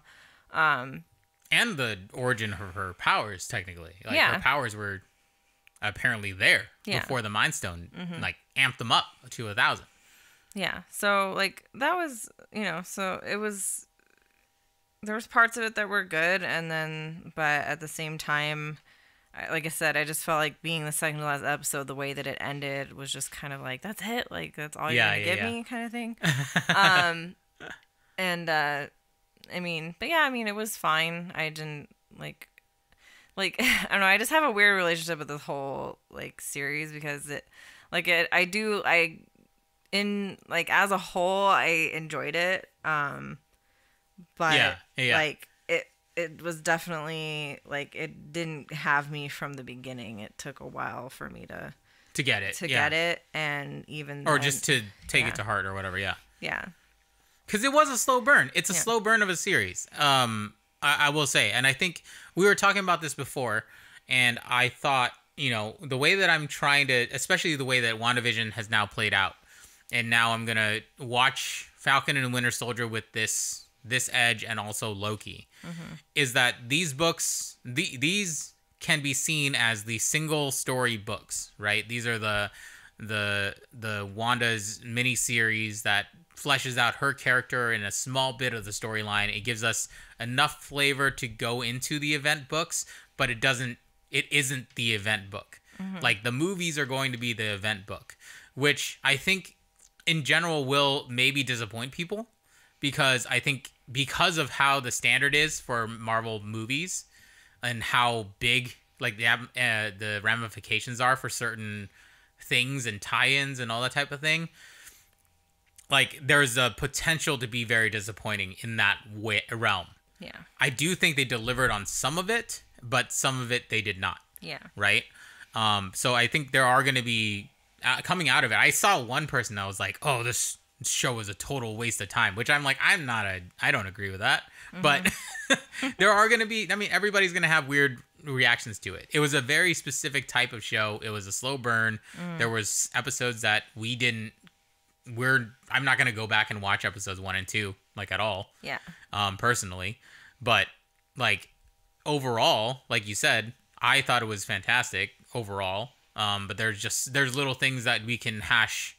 blah. And the origin of her powers, technically. Like, her powers were apparently there before the Mind Stone, like, amped them up to 1,000. Yeah. So, like, that was, so it was, there was parts of it that were good, and then, but at the same time, like I said, I just felt like being the second to last episode, the way that it ended was just kind of like, that's it? Like, that's all you're going to give me kind of thing. And, I mean, it was fine. I didn't, like, I don't know, I just have a weird relationship with this whole, like, series, because it, like, as a whole, I enjoyed it. But like it was definitely like, it didn't have me from the beginning. It took a while for me to get it, and even just to take it to heart or whatever. Yeah. Because it was a slow burn. It's a slow burn of a series. I will say, and I think we were talking about this before, and I thought, the way that I'm trying to, especially the way that WandaVision has now played out, and now I'm gonna watch Falcon and Winter Soldier with this edge, and also Loki, is that these books, these can be seen as the single story books, right? These are the the Wanda's miniseries that fleshes out her character in a small bit of the storyline. It gives us enough flavor to go into the event books, but it isn't the event book. Like, the movies are going to be the event book, which I think in general will maybe disappoint people, because I think because of how the standard is for Marvel movies and how big like the ramifications are for certain things and tie-ins and all that type of thing, like, there's a potential to be very disappointing in that realm. Yeah. I do think they delivered on some of it, but some of it they did not. Yeah. Right? So I think there are going to be, coming out of it, I saw one person that was like, oh, this show was a total waste of time, which I'm like, I don't agree with that. But there are going to be, I mean, everybody's going to have weird reactions to it. It was a very specific type of show. It was a slow burn. There was episodes that I'm not going to go back and watch episodes 1 and 2, like, at all. Yeah. Personally. But, like, overall, like you said, I thought it was fantastic overall. But there's little things that we can hash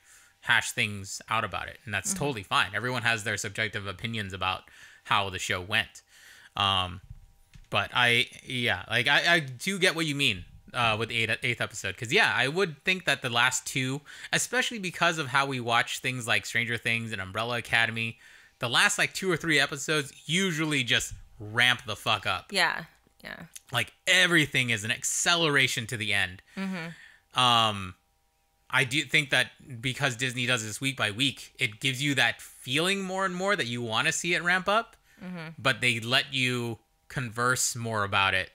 things out about it, and that's totally fine. Everyone has their subjective opinions about how the show went. But I do get what you mean with the eighth episode, because I would think that the last two, especially because of how we watch things like Stranger Things and Umbrella Academy, the last like 2 or 3 episodes usually just ramp the fuck up. Yeah. Like, everything is an acceleration to the end. I do think that because Disney does this week by week, it gives you that feeling more and more that you want to see it ramp up, but they let you converse more about it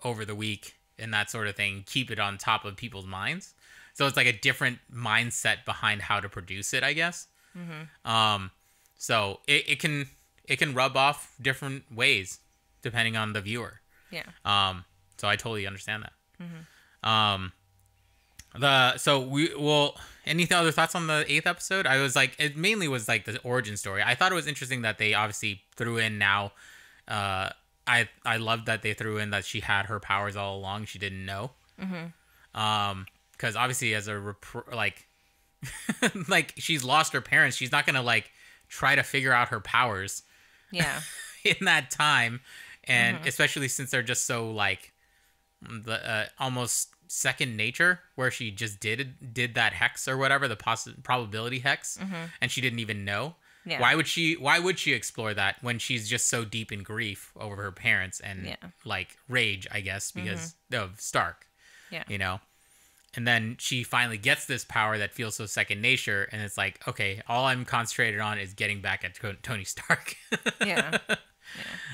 over the week and that sort of thing, keep it on top of people's minds. So it's like a different mindset behind how to produce it, I guess. So it can rub off different ways depending on the viewer. Yeah. So I totally understand that. Any other thoughts on the 8th episode? I was like, it mainly was like the origin story. I thought it was interesting that they obviously threw in now. I loved that they threw in that she had her powers all along. She didn't know. Because obviously as like she's lost her parents. She's not going to like try to figure out her powers. Yeah. In that time. And especially since they're just so like almost second nature, where she just did that hex or whatever, the probability hex, and she didn't even know. Yeah. Why would she explore that when she's just so deep in grief over her parents and like rage, I guess, because of Stark. Yeah. You know? And then she finally gets this power that feels so second nature, and it's like, okay, all I'm concentrated on is getting back at Tony Stark. Yeah.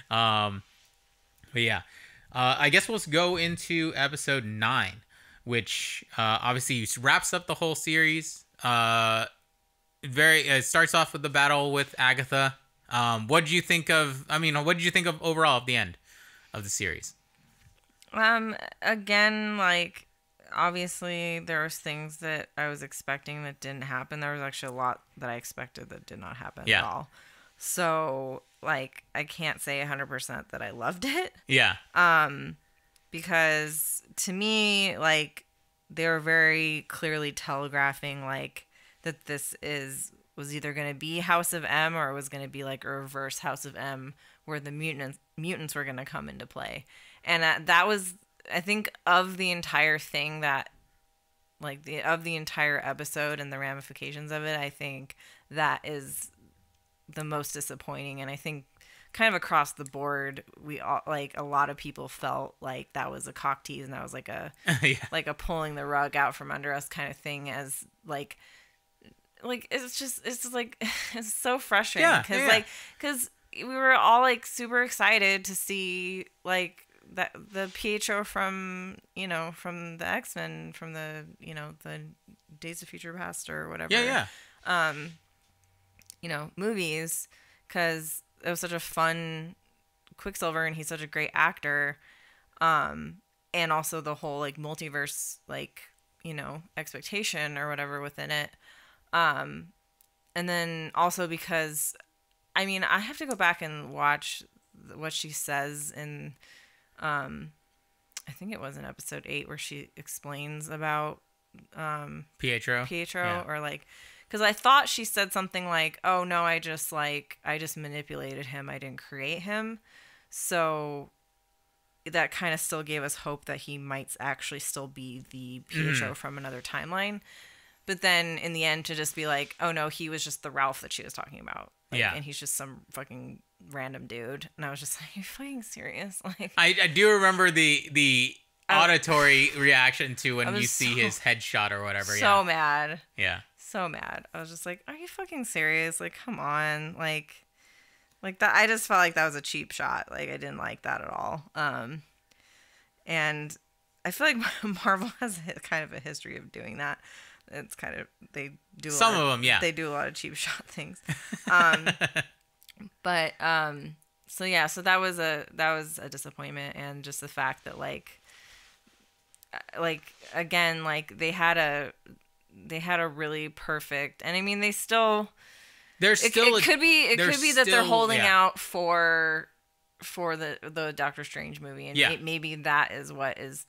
But yeah. I guess we'll go into episode 9, which obviously wraps up the whole series. It starts off with the battle with Agatha. What did you think of overall at the end of the series? Again, like, obviously there was things that I was expecting that didn't happen. There was actually a lot that I expected that did not happen at all. So, like, I can't say 100% that I loved it. Yeah. Because to me, like, they were very clearly telegraphing, like, that this was either going to be House of M or it was going to be like a reverse House of M, where the mutants were going to come into play. And that was, I think, of the entire thing that, like, of the entire episode and the ramifications of it, I think that is the most disappointing. And I think kind of across the board, we all, like, a lot of people felt like that was a cock tease and that was like a like a pulling the rug out from under us kind of thing, as like it's like it's so frustrating because we were all like super excited to see like that the Pietro from the X-Men, from the the Days of Future Past or whatever movies, because it was such a fun Quicksilver and he's such a great actor, and also the whole like multiverse like expectation or whatever within it, and then also because I mean I have to go back and watch what she says in I think it was in episode 8 where she explains about Pietro. Yeah. Or like, because I thought she said something like, "Oh no, I just manipulated him. I didn't create him." So that kind of still gave us hope that he might actually still be the Pietro from another timeline. But then in the end, to just be like, "Oh no, he was just the Ralph that she was talking about." Like, yeah. And he's just some fucking random dude. And I was just like, "Are you fucking serious?" Like, I do remember the auditory reaction to when you see his headshot or whatever. So mad. Yeah. So mad. I was just like, "Are you fucking serious? Like, come on." Like that. I just felt like that was a cheap shot. Like, I didn't like that at all. And I feel like Marvel has kind of a history of doing that. It's kind of, they do some of them, yeah. They do a lot of cheap shot things. But so yeah, so that was a disappointment, and just the fact that like again, like they had a really perfect, and I mean they still it could be that they're holding out for the Doctor Strange movie, and maybe that is what is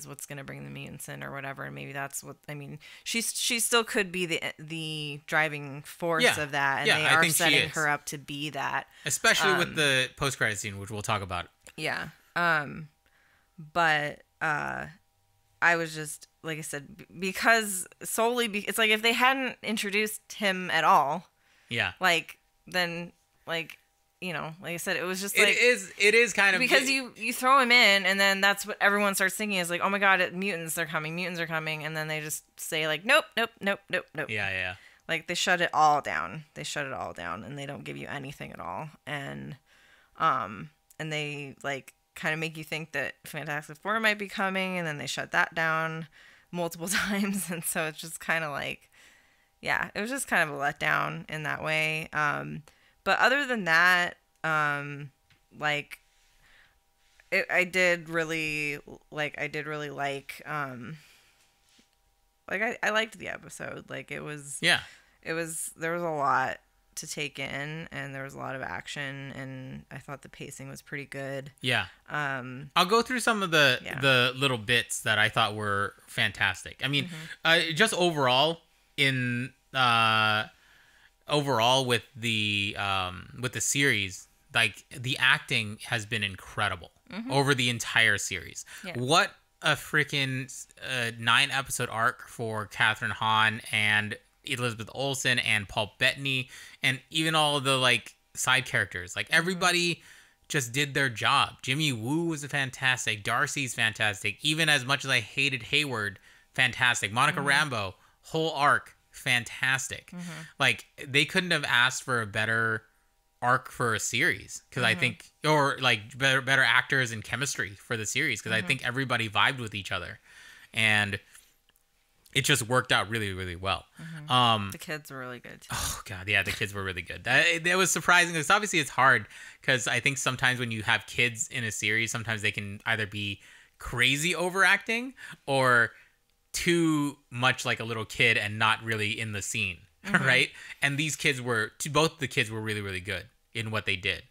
what's gonna bring the mutants in or whatever, and maybe that's what I mean. She still could be the driving force of that, and they are setting her up to be that, especially with the post-credit scene, which we'll talk about. Yeah. But I was just, like I said, because it's like if they hadn't introduced him at all, like then like. You know, like I said, it was just like... It is kind of... Because you throw him in, and then that's what everyone starts thinking is like, oh my god, mutants are coming, and then they just say like, nope. Yeah. Like, they shut it all down. And they don't give you anything at all. And they, like, kind of make you think that Fantastic Four might be coming, and then they shut that down multiple times, and so it's just kind of like... Yeah, it was just kind of a letdown in that way. But other than that, I did really like, I liked the episode. Like, there was a lot to take in, and there was a lot of action, and I thought the pacing was pretty good. Yeah. I'll go through some of the little bits that I thought were fantastic. I mean, just overall with the series, like the acting has been incredible over the entire series. Yeah. What a freaking 9-episode arc for Catherine Hahn and Elizabeth Olsen and Paul Bettany, and even all of the like side characters. Like everybody just did their job. Jimmy Woo was fantastic. Darcy's fantastic. Even as much as I hated Hayward, fantastic. Monica Rambeau, whole arc. Fantastic. Like they couldn't have asked for a better arc for a series, because I think, or like better actors and chemistry for the series, because I think everybody vibed with each other, and it just worked out really, really well. The kids were really good too. Oh god, yeah, the kids were really good. That was surprising, because obviously it's hard, because I think sometimes when you have kids in a series, sometimes they can either be crazy overacting or too much like a little kid and not really in the scene, right? And both the kids were really, really good in what they did,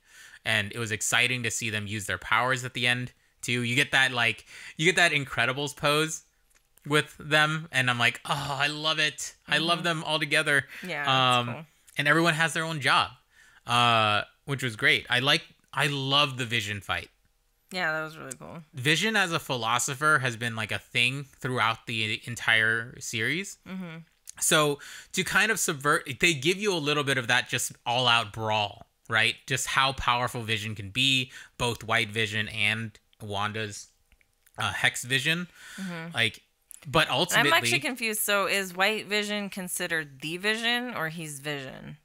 and it was exciting to see them use their powers at the end too. You get that Incredibles pose with them, and I'm like, oh, I love it. I love them all together. Yeah, that's cool. And everyone has their own job, which was great. I love the Vision fight. Yeah, that was really cool. Vision as a philosopher has been like a thing throughout the entire series. So to kind of subvert, they give you a little bit of that just all-out brawl, right? Just how powerful Vision can be, both White Vision and Wanda's Hex Vision. Like, but ultimately... I'm actually confused. So is White Vision considered the Vision, or he's Vision?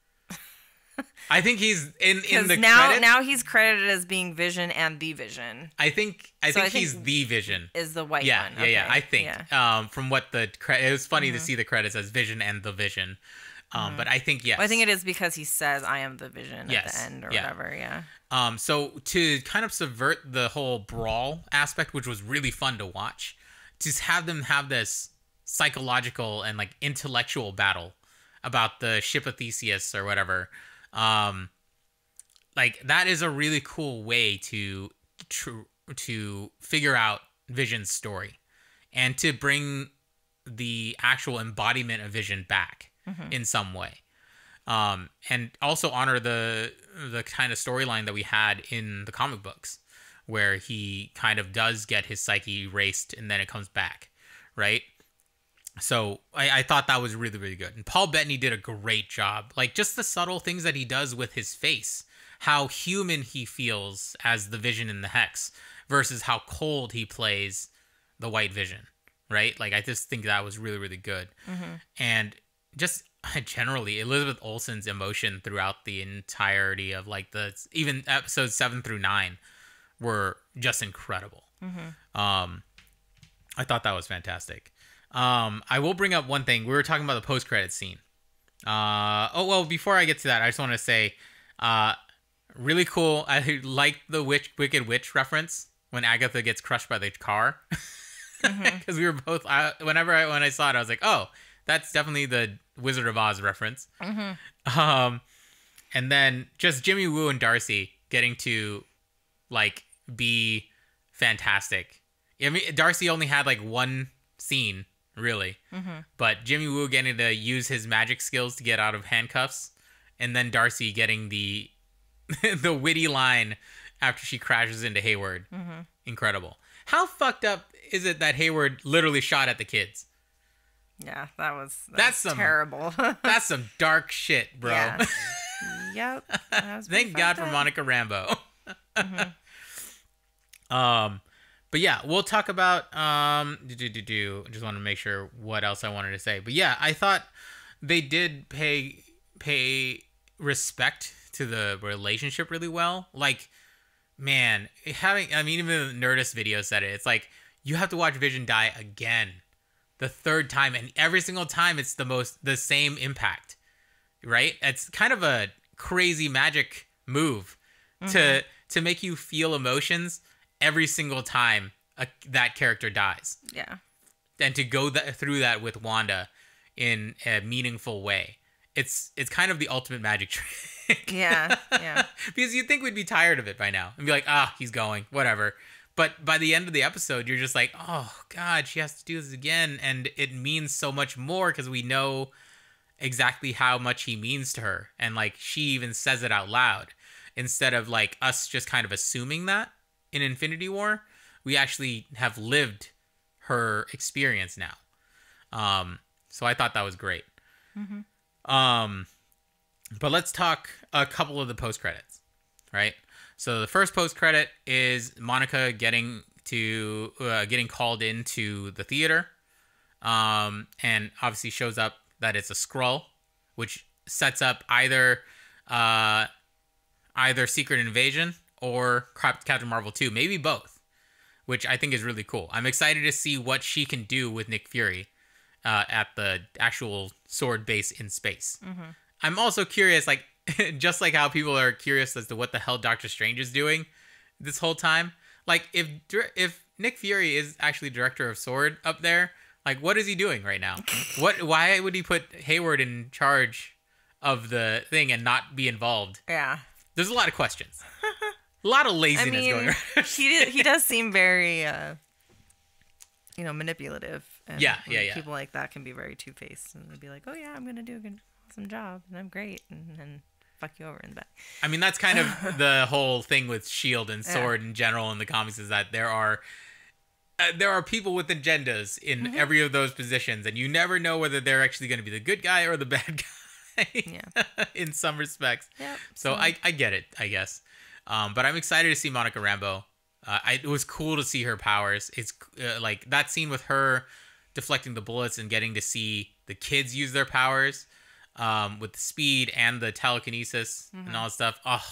I think he's in the credits. Now he's credited as being Vision and the Vision. I think he's the Vision. Is the white one? Okay. Yeah. I think. Yeah. From what it was funny to see the credits as Vision and the Vision. But I think yes. Well, I think it is because he says "I am the Vision" at the end or whatever. Yeah. So to kind of subvert the whole brawl aspect, which was really fun to watch, to have them have this psychological and like intellectual battle about the ship of Theseus or whatever. Like that is a really cool way to figure out Vision's story, and to bring the actual embodiment of Vision back in some way. And also honor the kind of storyline that we had in the comic books, where he kind of does get his psyche erased and then it comes back, right? So I thought that was really, really good. And Paul Bettany did a great job. Like, just the subtle things that he does with his face, how human he feels as the Vision in the Hex versus how cold he plays the White Vision, right? Like, I just think that was really, really good. And just generally, Elizabeth Olsen's emotion throughout the entirety of, like, even episodes 7 through 9 were just incredible. I thought that was fantastic. I will bring up one thing. We were talking about the post-credit scene. Before I get to that, I just want to say, really cool. I like the Wicked Witch reference when Agatha gets crushed by the car. Because we were both, when I saw it, I was like, oh, that's definitely the Wizard of Oz reference. And then just Jimmy Woo and Darcy getting to, like, be fantastic. I mean, Darcy only had, like, one scene, really. But Jimmy Woo getting to use his magic skills to get out of handcuffs, and then Darcy getting the the witty line after she crashes into Hayward. Incredible. How fucked up is it that Hayward literally shot at the kids? Yeah, that's terrible. That's some dark shit, bro. Yeah. Yep. Thank God for Monica Rambeau. But yeah, we'll talk about just want to make sure what else I wanted to say. But yeah, I thought they did pay respect to the relationship really well. Like, man, even the Nerdist video said it. It's like, you have to watch Vision die again, the third time, and every single time it's the same impact, right? It's kind of a crazy magic move to make you feel emotions every single time that character dies. Yeah. And to go through that with Wanda in a meaningful way. It's kind of the ultimate magic trick. Yeah. Because you'd think we'd be tired of it by now and be like, he's going, whatever. But by the end of the episode, you're just like, oh, God, she has to do this again. And it means so much more because we know exactly how much he means to her. And, like, she even says it out loud. Instead of, like, us just kind of assuming that in Infinity War, we actually have lived her experience now. So I thought that was great. But let's talk a couple of the post-credits, right? So the first post-credit is Monica getting called into the theater, and obviously shows up that it's a Skrull, which sets up either Secret Invasion or Captain Marvel 2, maybe both, which I think is really cool. I'm excited to see what she can do with Nick Fury at the actual sword base in space. I'm also curious, like, just like how people are curious as to what the hell Doctor Strange is doing this whole time. Like, if Nick Fury is actually director of Sword up there, like, what is he doing right now? Why would he put Hayward in charge of the thing and not be involved? Yeah. There's a lot of questions. A lot of laziness going on. He does seem very, manipulative. And yeah. People like that can be very two-faced. And they'd be like, oh, yeah, I'm going to do an awesome job. And I'm great. And then fuck you over in the back. I mean, that's kind of the whole thing with S.H.I.E.L.D. and Sword in general in the comics, is that there are people with agendas in every of those positions. And you never know whether they're actually going to be the good guy or the bad guy in some respects. Yep. So I get it, I guess. But I'm excited to see Monica Rambeau. It was cool to see her powers. It's like that scene with her deflecting the bullets and getting to see the kids use their powers with the speed and the telekinesis and all that stuff. Oh,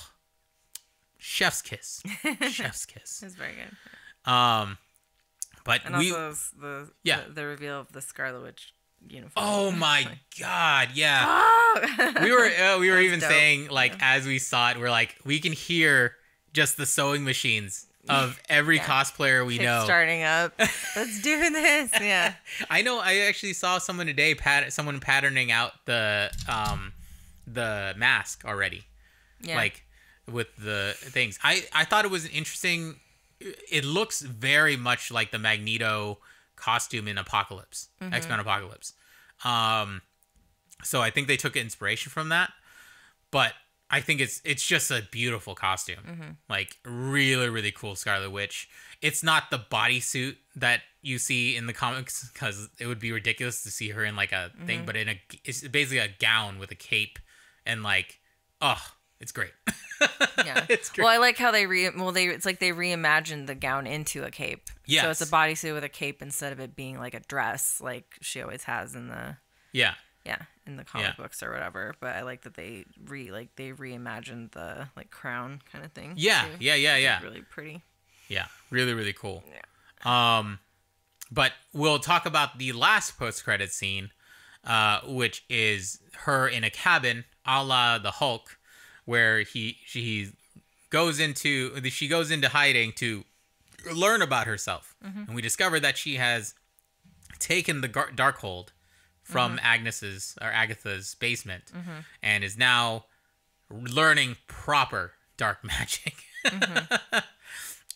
chef's kiss. Chef's kiss. It's very good. But and also the reveal of the Scarlet Witch uniform. Oh my God, yeah. Oh! we were even dope. Saying, like, as we saw it, we're like, we can hear just the sewing machines of every cosplayer we know starting up. Let's do this. Yeah. I know. I actually saw someone today someone patterning out the mask already. Yeah. Like with the things. I thought it was an interesting. It looks very much like the Magneto costume in Apocalypse, X-Men Apocalypse. So I think they took inspiration from that, but I think it's just a beautiful costume. Like, really, really cool Scarlet Witch. It's not the bodysuit that you see in the comics, because it would be ridiculous to see her in like a thing, but it's basically a gown with a cape, and like, it's great. Yeah, it's great. Well, I like how it's like they reimagined the gown into a cape. Yes. So it's a bodysuit with a cape instead of it being like a dress, like she always has in the in the comic books or whatever. But I like that they reimagined the like crown kind of thing. Yeah, too. yeah. It's really pretty. Yeah, really, really cool. Yeah. But we'll talk about the last post-credit scene, which is her in a cabin, a la the Hulk, where she goes into hiding to learn about herself, and we discover that she has taken the Darkhold from Agatha's basement, and is now learning proper dark magic.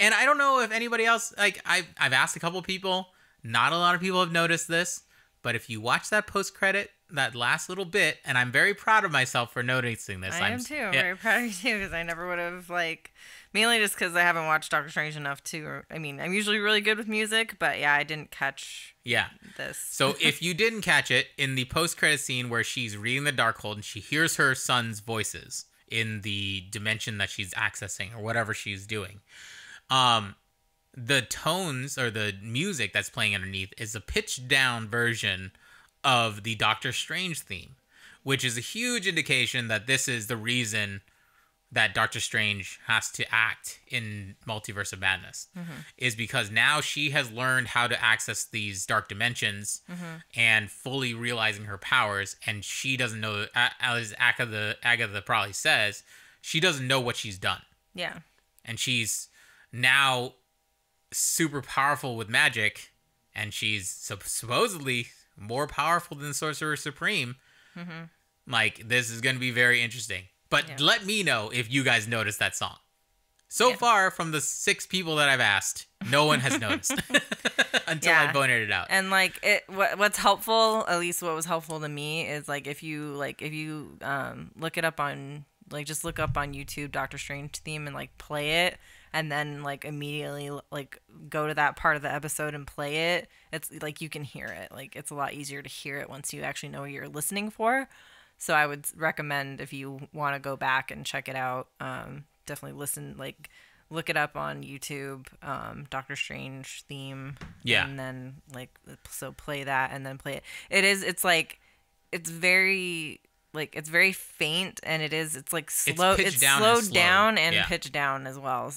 And I don't know if anybody else, like, I've asked a couple people, not a lot of people have noticed this, but if you watch that post-credit, that last little bit, and I'm very proud of myself for noticing this. I am too. I'm very proud of you too, because I never would have, like, mainly just because I haven't watched Doctor Strange enough to, I mean, I'm usually really good with music, but yeah, I didn't catch this. So if you didn't catch it, in the post-credit scene where she's reading the Darkhold and she hears her son's voices in the dimension that she's accessing or whatever she's doing, the tones or the music that's playing underneath is a pitched down version of the Doctor Strange theme, which is a huge indication that this is the reason that Doctor Strange has to act in Multiverse of Madness, is because now she has learned how to access these dark dimensions and fully realizing her powers, and she doesn't know, as Agatha probably says, she doesn't know what she's done. Yeah. And she's now super powerful with magic, and she's supposedly more powerful than Sorcerer Supreme. Like, this is going to be very interesting. But let me know if you guys noticed that song. So far, from the 6 people that I've asked, no one has noticed until I pointed it out. And like, what's helpful, at least what was helpful to me, is like if you look it up on, like, just look up on YouTube Doctor Strange theme and like play it, and then like immediately like go to that part of the episode and play it. It's like you can hear it. Like, it's a lot easier to hear it once you actually know what you're listening for. So I would recommend, if you want to go back and check it out, definitely look it up on YouTube, Doctor Strange theme. Yeah. And then play that and then play it. It's very faint, and it's like slow. It's slowed down and pitched down as well.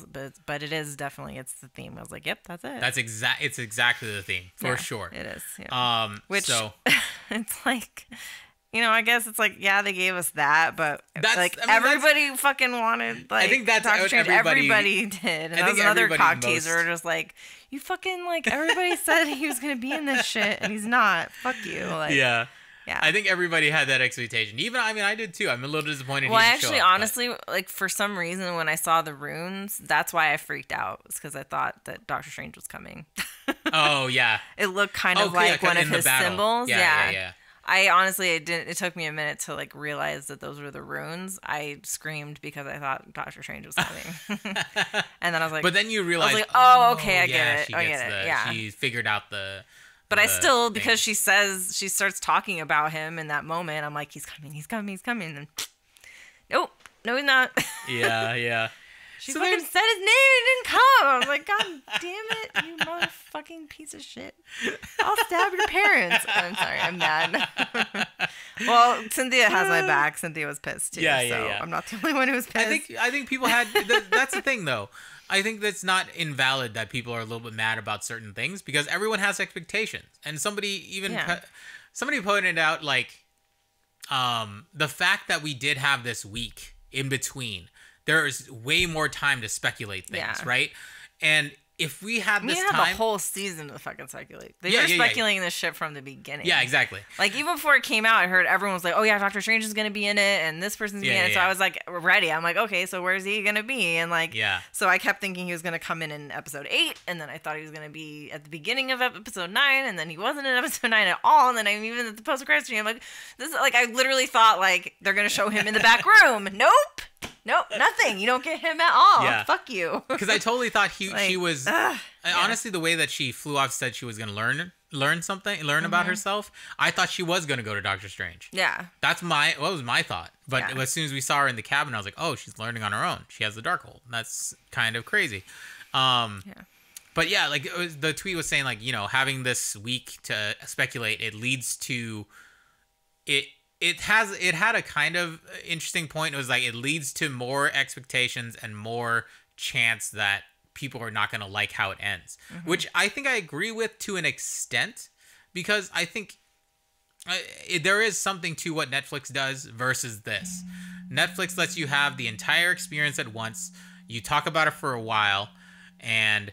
But it is definitely, it's the theme. I was like, yep, that's it. It's exactly the theme for sure. It is. Yeah. It's like, I guess it's like, they gave us that, but everybody fucking wanted, like, I think that's Doctor Strange. Everybody did. And that was another cock teaser, just like, you fucking, like, everybody said he was going to be in this shit, and he's not. Fuck you. Like, yeah. I think everybody had that expectation. Even, I did too. I'm a little disappointed. Well, actually, honestly, like, for some reason, when I saw the runes, that's why I freaked out. It's because I thought that Doctor Strange was coming. Oh, yeah. It looked kind of like one of his symbols. Yeah. I honestly, it took me a minute to like realize that those were the runes. I screamed because I thought Doctor Strange was coming. And then I was like, but then you realize, okay, I get it. Yeah. She figued out the. But I still, because she starts talking about him in that moment, I'm like, he's coming. And nope, no, he's not. Yeah. She fucking said his name and didn't come. I was like, God damn it, you motherfucking piece of shit. I'll stab your parents. I'm sorry, I'm mad. Well, Cynthia has my back. Cynthia was pissed too. Yeah. I'm not the only one who was pissed. I think people had, that's the thing though. I think that's not invalid that people are a little bit mad about certain things, because everyone has expectations. And somebody pointed out, like, the fact that we did have this week in between, there is way more time to speculate things, right? And if we had this You have time, a whole season to fucking speculate. They Yeah, were yeah, yeah. speculating this shit from the beginning. yeah, exactly. Like, even before it came out, I heard everyone was like, oh, yeah, Doctor Strange is going to be in it, and this person's going to be in it. So I was, like, ready. I'm like, okay, so where's he going to be? And, like, Yeah. so I kept thinking he was going to come in episode 8, and then I thought he was going to be at the beginning of episode 9, and then he wasn't in episode 9 at all. And then I'm even at the post-credits scene, I'm like, this is, like, I literally thought, like, they're going to show him in the back room. Nope, nothing. You don't get him at all. Yeah. Fuck you. Because I totally thought she Like, was. Honestly, the way that she flew off said she was going to learn about herself. I thought she was going to go to Doctor Strange. Yeah. What was my thought. But Yeah. as soon as we saw her in the cabin, I was like, oh, she's learning on her own. She has the Darkhold. That's kind of crazy. Yeah. But yeah, like the tweet was saying, like, you know, having this week to speculate, it leads to it. It had a kind of interesting point. It was like it leads to more expectations and more chance that people are not going to like how it ends, which I think I agree with to an extent, because I think there is something to what Netflix does versus this. Netflix lets you have the entire experience at once. You talk about it for a while, and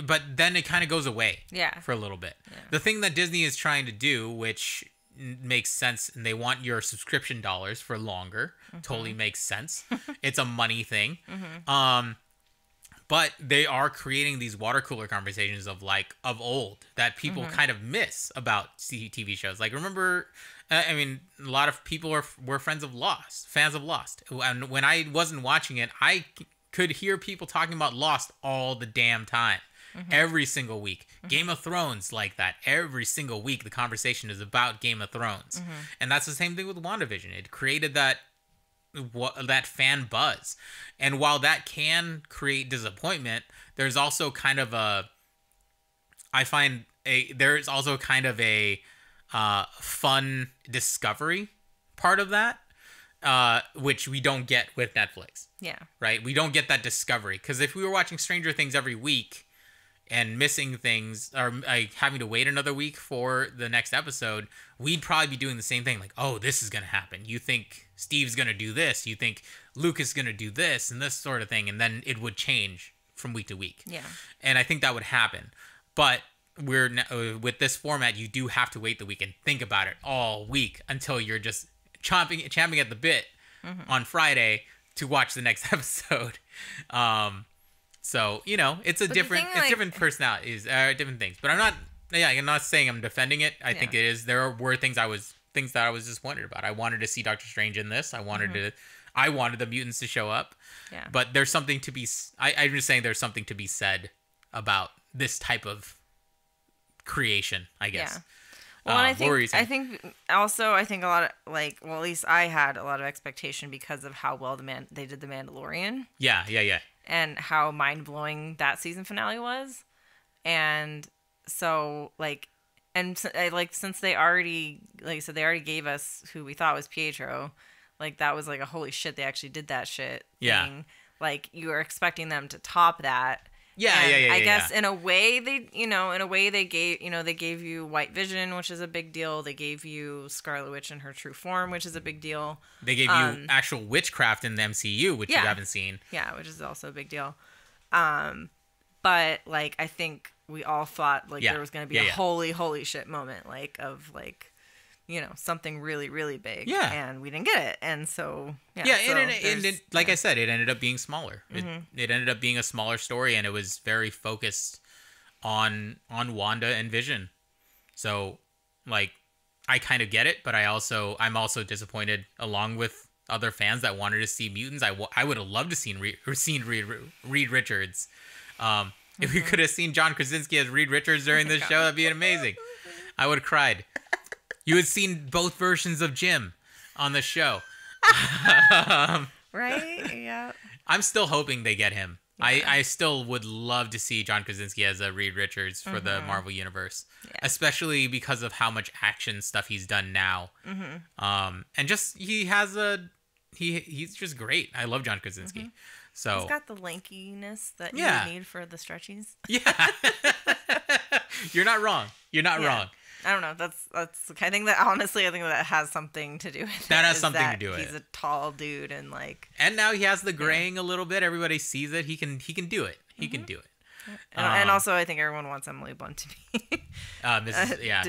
but then it kind of goes away for a little bit. Yeah. The thing that Disney is trying to do, which makes sense, and they want your subscription dollars for longer, totally makes sense. It's a money thing. But they are creating these water cooler conversations of old that people kind of miss about TV shows. Like, remember, I mean, a lot of people were fans of Lost. And when I wasn't watching it, I could hear people talking about Lost all the damn time. Every single week. Game of Thrones, like that. Every single week the conversation is about Game of Thrones. And that's the same thing with WandaVision. It created that fan buzz. And while that can create disappointment, there's also kind of there's also kind of a fun discovery part of that. Which we don't get with Netflix. Yeah. Right? We don't get that discovery. Because if we were watching Stranger Things every week and missing things, or having to wait another week for the next episode, we'd probably be doing the same thing. Like, oh, this is going to happen. You think Steve's going to do this. You think Luke is going to do this and this sort of thing. And then it would change from week to week. Yeah. And I think that would happen. But with this format, you do have to wait the week and think about it all week until you're just champing at the bit on Friday to watch the next episode. So, you know, it's different personalities, different things. But I'm not saying I'm defending it. I think it is. There were things that I was disappointed about. I wanted to see Doctor Strange in this. I wanted the mutants to show up. Yeah. But there's something to be. I'm just saying there's something to be said about this type of creation, I guess. Yeah. Well, and I think a lot of, like, well, at least I had a lot of expectation because of how well they did The Mandalorian. Yeah. And how mind-blowing that season finale was. And so, like, since they already, like I said, they already gave us who we thought was Pietro, like, that was like a holy shit, they actually did that shit thing. Like, you were expecting them to top that. Yeah. I guess in a way they gave you White Vision, which is a big deal. They gave you Scarlet Witch in her true form, which is a big deal. They gave you actual witchcraft in the MCU, which you haven't seen. Yeah, which is also a big deal. But like, I think we all thought like there was going to be a holy shit moment, like of like, you know, something really, really big. Yeah. And we didn't get it. And so, like I said, it ended up being smaller. It ended up being a smaller story, and it was very focused on Wanda and Vision. So, like, I kind of get it, but I'm also disappointed along with other fans that wanted to see mutants. I would have loved to seen Reed Richards. If we could have seen John Krasinski as Reed Richards during this show, that'd be amazing. I would have cried. You had seen both versions of Jim on the show. Right? Yeah. I'm still hoping they get him. Yeah. I still would love to see John Krasinski as a Reed Richards for the Marvel Universe. Yeah. Especially because of how much action stuff he's done now. And just, he's just great. I love John Krasinski. So he's got the lankiness that you need for the stretchies. Yeah. You're not wrong. You're not wrong. I don't know. That's I think that honestly, I think that has something to do with it. That has something to do with it. He's a tall dude and like. And now he has the graying a little bit. Everybody sees it. He can do it. He can do it. And also, I think everyone wants Emily Blunt to be.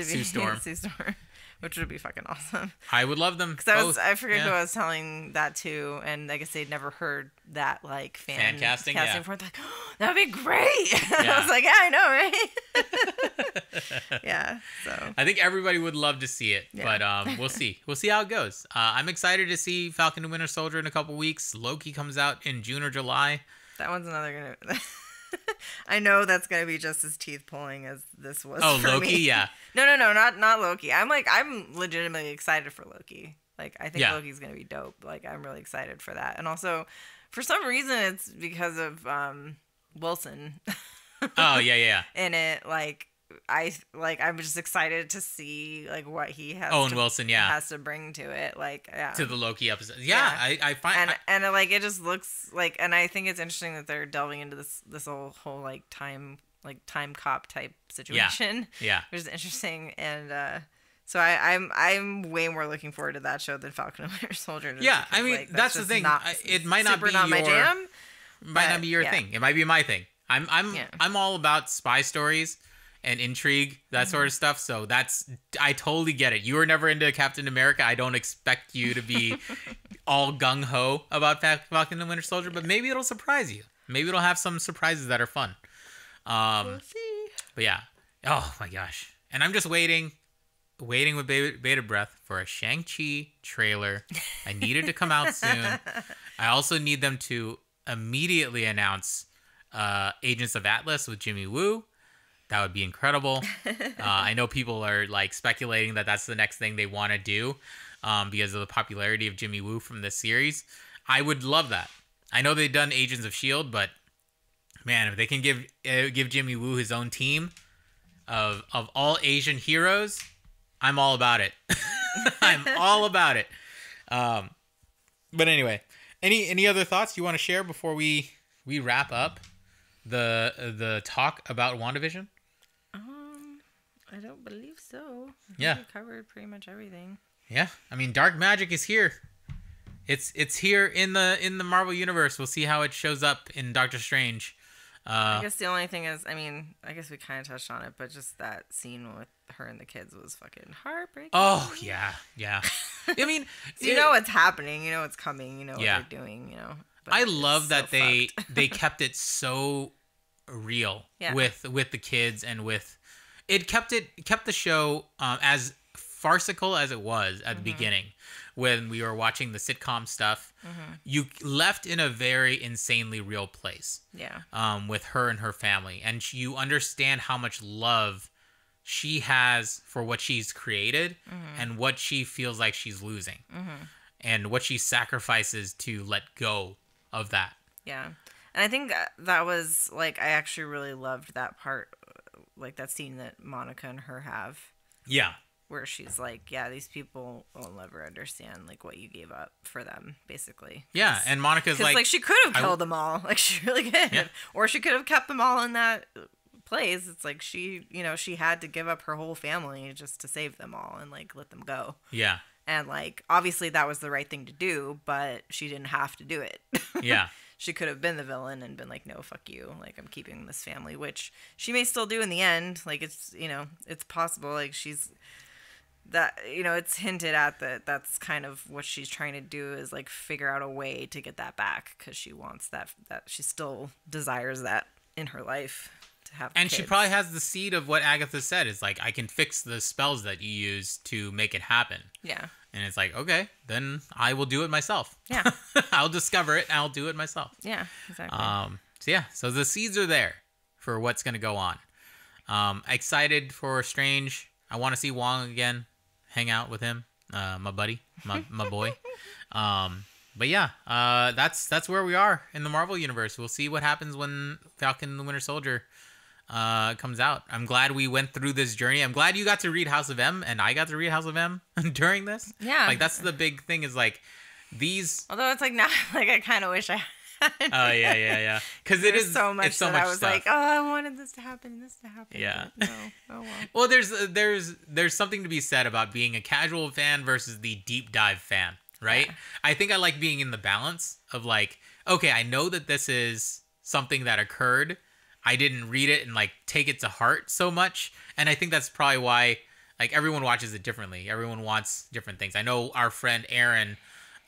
Sue Storm. Sue Storm. Which would be fucking awesome. I would love them. Because I forget who I was telling that to, and I guess they'd never heard that like fan casting for it. Like, oh, that'd be great. Yeah. I was like, yeah, I know, right? Yeah. So I think everybody would love to see it, but we'll see. We'll see how it goes. I'm excited to see Falcon and Winter Soldier in a couple weeks. Loki comes out in June or July. That one's another gonna. I know that's gonna be just as teeth pulling as this was. Oh, for Loki, me. yeah. No, not Loki. I'm legitimately excited for Loki. Like, I think Loki's gonna be dope. Like, I'm really excited for that. And also, for some reason, it's because of Wilson. Oh yeah. In it, I'm just excited to see like what he has. Owen Wilson, has to bring to it, to the Loki episode. Yeah. I find and it just looks like, and I think it's interesting that they're delving into this whole like time cop type situation. Yeah, which is interesting, and so I'm way more looking forward to that show than Falcon and Winter Soldier. Yeah, I mean that's the thing. It might not be my jam. Might not be your thing. It might be my thing. I'm all about spy stories and intrigue, that sort of stuff. So I totally get it. You were never into Captain America. I don't expect you to be all gung-ho about Falcon and Winter Soldier, but maybe it'll surprise you. Maybe it'll have some surprises that are fun. We'll see. But yeah. Oh my gosh. And I'm just waiting with bated breath for a Shang-Chi trailer. I need it to come out soon. I also need them to immediately announce Agents of Atlas with Jimmy Woo. That would be incredible. I know people are like speculating that that's the next thing they want to do because of the popularity of Jimmy Woo from this series. I would love that. I know they've done Agents of S.H.I.E.L.D., but man, if they can give Jimmy Woo his own team of all Asian heroes, I'm all about it. I'm all about it. But anyway, any other thoughts you want to share before we wrap up the talk about WandaVision? I don't believe so. We covered pretty much everything. Yeah, I mean, dark magic is here. It's here in the Marvel universe. We'll see how it shows up in Doctor Strange. I guess the only thing is, I mean, I guess we kind of touched on it, but just that scene with her and the kids was fucking heartbreaking. Oh yeah. I mean, so you know what's happening, you know what's coming, you know what they're doing, you know. But I love that they kept it so real with the kids, and with it kept the show as farcical as it was at the beginning when we were watching the sitcom stuff. You left in a very insanely real place. With her and her family, and you understand how much love she has for what she's created and what she feels like she's losing and what she sacrifices to let go of that. Yeah. And I think that was, like, I actually really loved that part, like, that scene that Monica and her have. Yeah. Where she's like, yeah, these people will never understand, like, what you gave up for them, basically. Yeah, and Monica's like... she could have killed them all. Like, she really could. Yeah. Or she could have kept them all in that place. It's like she had to give up her whole family just to save them all and, like, let them go. Yeah. And, like, obviously that was the right thing to do, but she didn't have to do it. Yeah. She could have been the villain and been like, no, fuck you. Like, I'm keeping this family, which she may still do in the end. Like, it's, it's possible. Like, she's... that, it's hinted at that's kind of what she's trying to do, is like figure out a way to get that back, because she wants that she still desires that in her life to have. And kids. She probably has the seed of what Agatha said, is like, I can fix the spells that you use to make it happen. Yeah. And it's like, okay, then I will do it myself. Yeah. I'll discover it and I'll do it myself. Yeah, exactly. So the seeds are there for what's going to go on. Excited for Strange. I want to see Wong again. Hang out with him, my buddy, my boy. But yeah, that's where we are in the Marvel universe. We'll see what happens when Falcon and the Winter Soldier comes out. I'm glad we went through this journey. I'm glad you got to read House of M and I got to read House of M during this. Yeah, like that's the big thing, is like these. Although it's like now, like I kind of wish I Oh yeah. Because it is so much it's so that much I was stuff. like, oh, I wanted this to happen, Yeah. but no. Oh well. Well, there's something to be said about being a casual fan versus the deep dive fan, right? Yeah. I think I like being in the balance of like, okay, I know that this is something that occurred. I didn't read it and like take it to heart so much, and I think that's probably why like everyone watches it differently. Everyone wants different things. I know our friend Aaron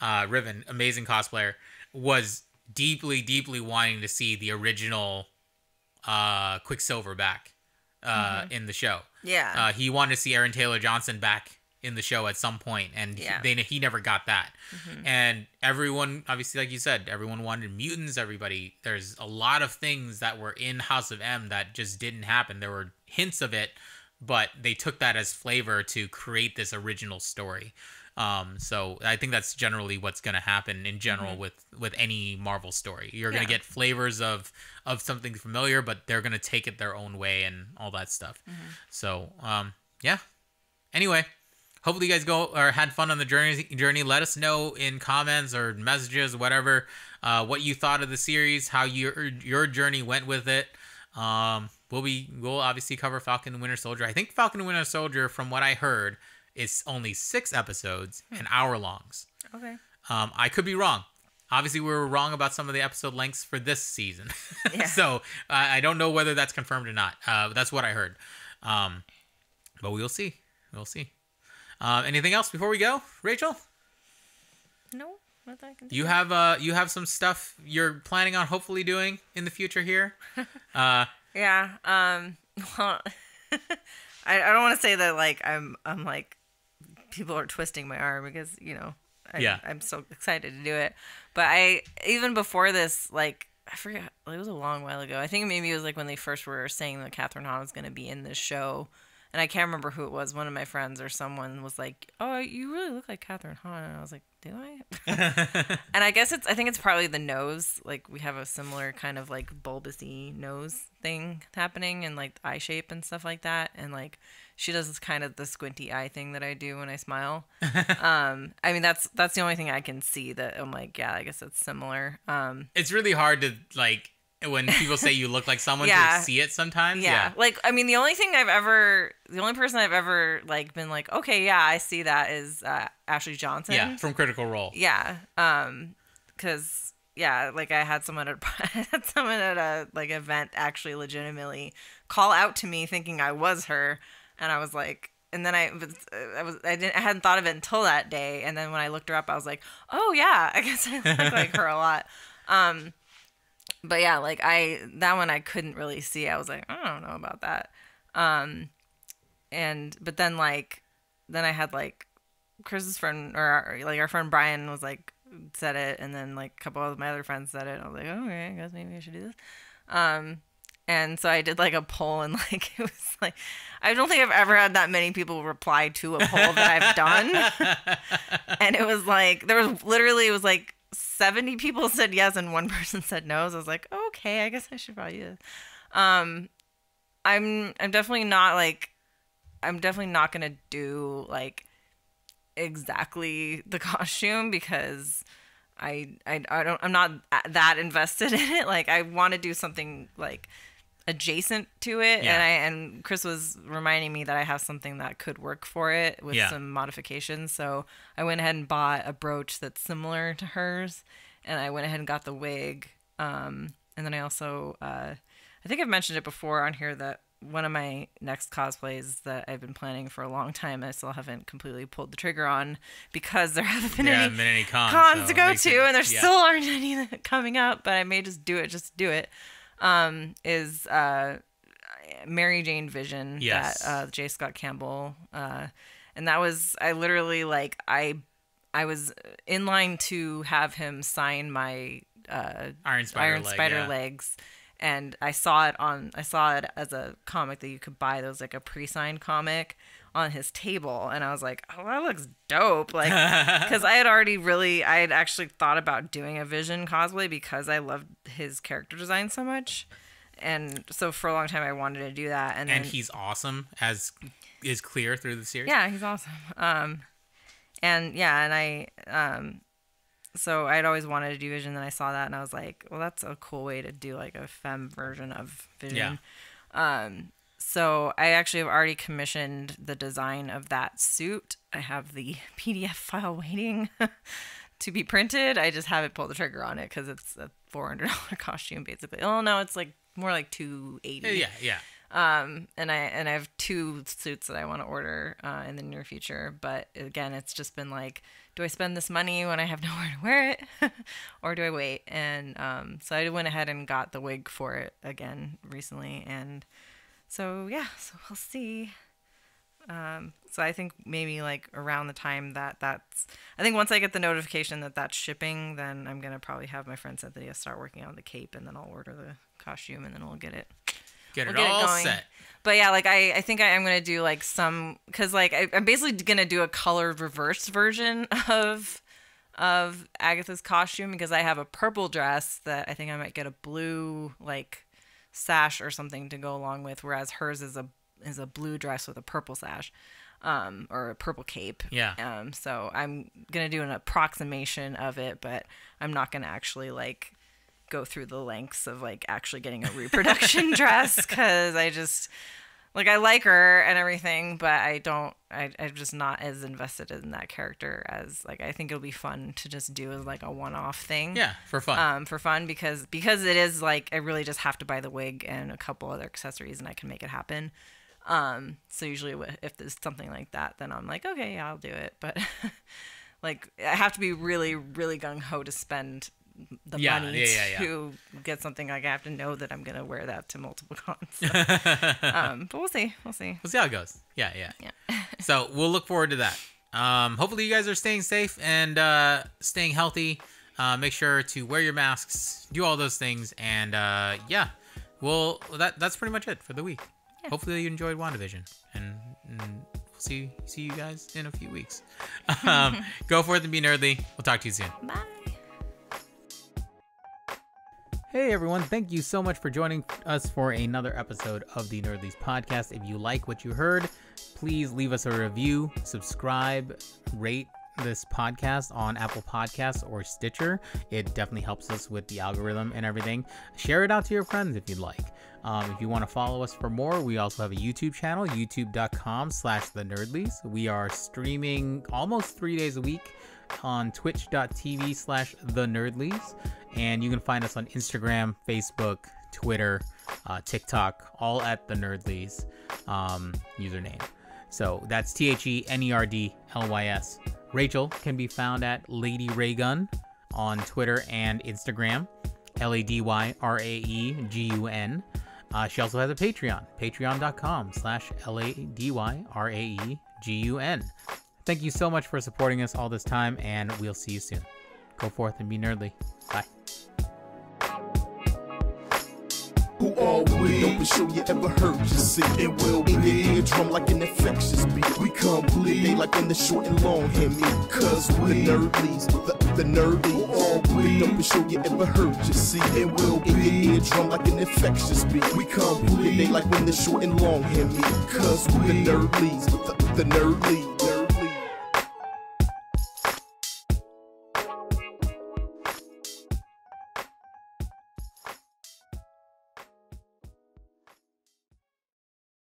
Riven, amazing cosplayer, was deeply wanting to see the original Quicksilver back in the show. Yeah. He wanted to see Aaron Taylor Johnson back in the show at some point, and he never got that. And everyone, obviously, like you said, everyone wanted mutants. There's a lot of things that were in House of M that just didn't happen. There were hints of it, but they took that as flavor to create this original story. So I think that's generally what's going to happen in general with any Marvel story. You're going to get flavors of something familiar, but they're going to take it their own way and all that stuff. So, yeah. Anyway, hopefully you guys had fun on the journey. Let us know in comments or messages, whatever, what you thought of the series, how your journey went with it. We'll obviously cover Falcon and Winter Soldier. I think Falcon and Winter Soldier, from what I heard, is only 6 episodes, an hour longs. Okay. I could be wrong. Obviously, we were wrong about some of the episode lengths for this season. Yeah. So I don't know whether that's confirmed or not. That's what I heard. But we'll see. We'll see. Anything else before we go, Rachel? No, not that I can. You have some stuff you're planning on hopefully doing in the future here. Yeah. Well, I don't want to say that like I'm like people are twisting my arm because I'm so excited to do it. But even before this, like I forget, it was a long while ago. I think maybe it was like when they first were saying that Catherine Hahn was going to be in this show. And I can't remember who it was. One of my friends or someone was like, "Oh, you really look like Catherine Hahn." And I was like, "Do I?" And I think it's probably the nose. Like we have a similar kind of like bulbousy nose thing happening, and like eye shape and stuff like that. And like she does this kind of the squinty eye thing that I do when I smile. I mean that's the only thing I can see that I'm like, yeah, I guess it's similar. It's really hard to like. When people say you look like someone to see it sometimes. Yeah. Like, I mean, the only person I've ever, like, been like, okay, yeah, I see that is Ashley Johnson. Yeah, from Critical Role. Yeah. Because, yeah, like, I had someone at a, like, event actually legitimately call out to me thinking I was her. And I was like, and then I hadn't thought of it until that day. And then when I looked her up, I was like, oh, yeah, I guess I look like her a lot. But yeah, like that one I couldn't really see. I was like, I don't know about that. But then I had like Chris's friend or like our friend Brian was like said it, and then like a couple of my other friends said it. I was like, oh, okay, I guess maybe I should do this. And so I did like a poll, and like it was like I don't think I've ever had that many people reply to a poll that I've done. And it was like it was like 70 people said yes and 1 person said no. So I was like, okay, I guess I should probably do this. I'm definitely not gonna do like exactly the costume because I'm not that invested in it. Like I want to do something like adjacent to it, and Chris was reminding me that I have something that could work for it with some modifications. So I went ahead and bought a brooch that's similar to hers, and I went ahead and got the wig. And then I also, I think I've mentioned it before on here that one of my next cosplays that I've been planning for a long time, I still haven't completely pulled the trigger on because there haven't been any cons to go to, and there still aren't any coming up. But I may just do it. Is Mary Jane Vision, that J. Scott Campbell, and that was I literally like I was in line to have him sign my Iron Spider legs, and I saw it as a comic that you could buy. There was like a pre-signed comic on his table, and I was like, oh, that looks dope, like because I had actually thought about doing a Vision cosplay because I loved his character design so much, and so for a long time I wanted to do that. And he's awesome, as is clear through the series. Yeah, he's awesome. So I'd always wanted to do Vision, then I saw that and I was like, well, that's a cool way to do like a femme version of Vision. Yeah. So I actually have already commissioned the design of that suit. I have the PDF file waiting to be printed. I just haven't pulled the trigger on it because it's a $400 costume basically. Oh no, it's like more like $280. Yeah. And I have 2 suits that I want to order in the near future. But again, it's just been like, do I spend this money when I have nowhere to wear it, or do I wait? And so I went ahead and got the wig for it again recently, and so yeah, so we'll see. So I think maybe like around the time I think once I get the notification that that's shipping, then I'm gonna probably have my friend Cynthia start working on the cape, and then I'll order the costume, and then we'll get it. Get it all set. But yeah, like I think I'm gonna do like because like I'm basically gonna do a colored reverse version of Agatha's costume, because I have a purple dress that I think I might get a blue like sash or something to go along with, whereas hers is a blue dress with a purple sash, or a purple cape. Yeah. So I'm gonna do an approximation of it, but I'm not gonna actually like go through the lengths of like actually getting a reproduction dress, because I just like, I like her and everything, but I'm just not as invested in that character as like, I think it'll be fun to just do as like a one-off thing. Yeah, for fun. Because it is like, I really just have to buy the wig and a couple other accessories and I can make it happen. So usually if there's something like that, then I'm like, okay, yeah, I'll do it. But like, I have to be really, really gung-ho to spend the money to get something. Like, I have to know that I'm gonna wear that to multiple cons. So. But we'll see how it goes. Yeah. So we'll look forward to that. Hopefully you guys are staying safe and staying healthy. Make sure to wear your masks, do all those things, and that's pretty much it for the week. Yeah. Hopefully you enjoyed WandaVision, and we'll see you guys in a few weeks. Go forth and be nerdly. We'll talk to you soon. Bye. Hey everyone, thank you so much for joining us for another episode of the Nerdlies podcast. If you like what you heard, please leave us a review, subscribe, rate this podcast on Apple Podcasts or Stitcher. It definitely helps us with the algorithm and everything. Share it out to your friends if you'd like. If you want to follow us for more, we also have a YouTube channel, youtube.com/thenerdlies. We are streaming almost 3 days a week on twitch.tv/thenerdlies. And you can find us on Instagram, Facebook, Twitter, TikTok, all at the Nerdlies username. So that's TheNerdlys. Rachel can be found at Lady Raygun on Twitter and Instagram, LadyRaegun. She also has a Patreon, patreon.com/LadyRaegun. Thank you so much for supporting us all this time, and we'll see you soon. Go forth and be nerdly. Bye. Who are we? Don't be sure you ever heard you see. It will be in your eardrum like an infectious beat. We complete. They like when the short and long hear me. Cause we the Nerdlies, the nerdy. Who are we? Don't be sure you ever heard you see. It will be in your eardrum like an infectious beat. We complete. They like when the short and long hear me. Cause we the Nerdlies, the Nerdlies.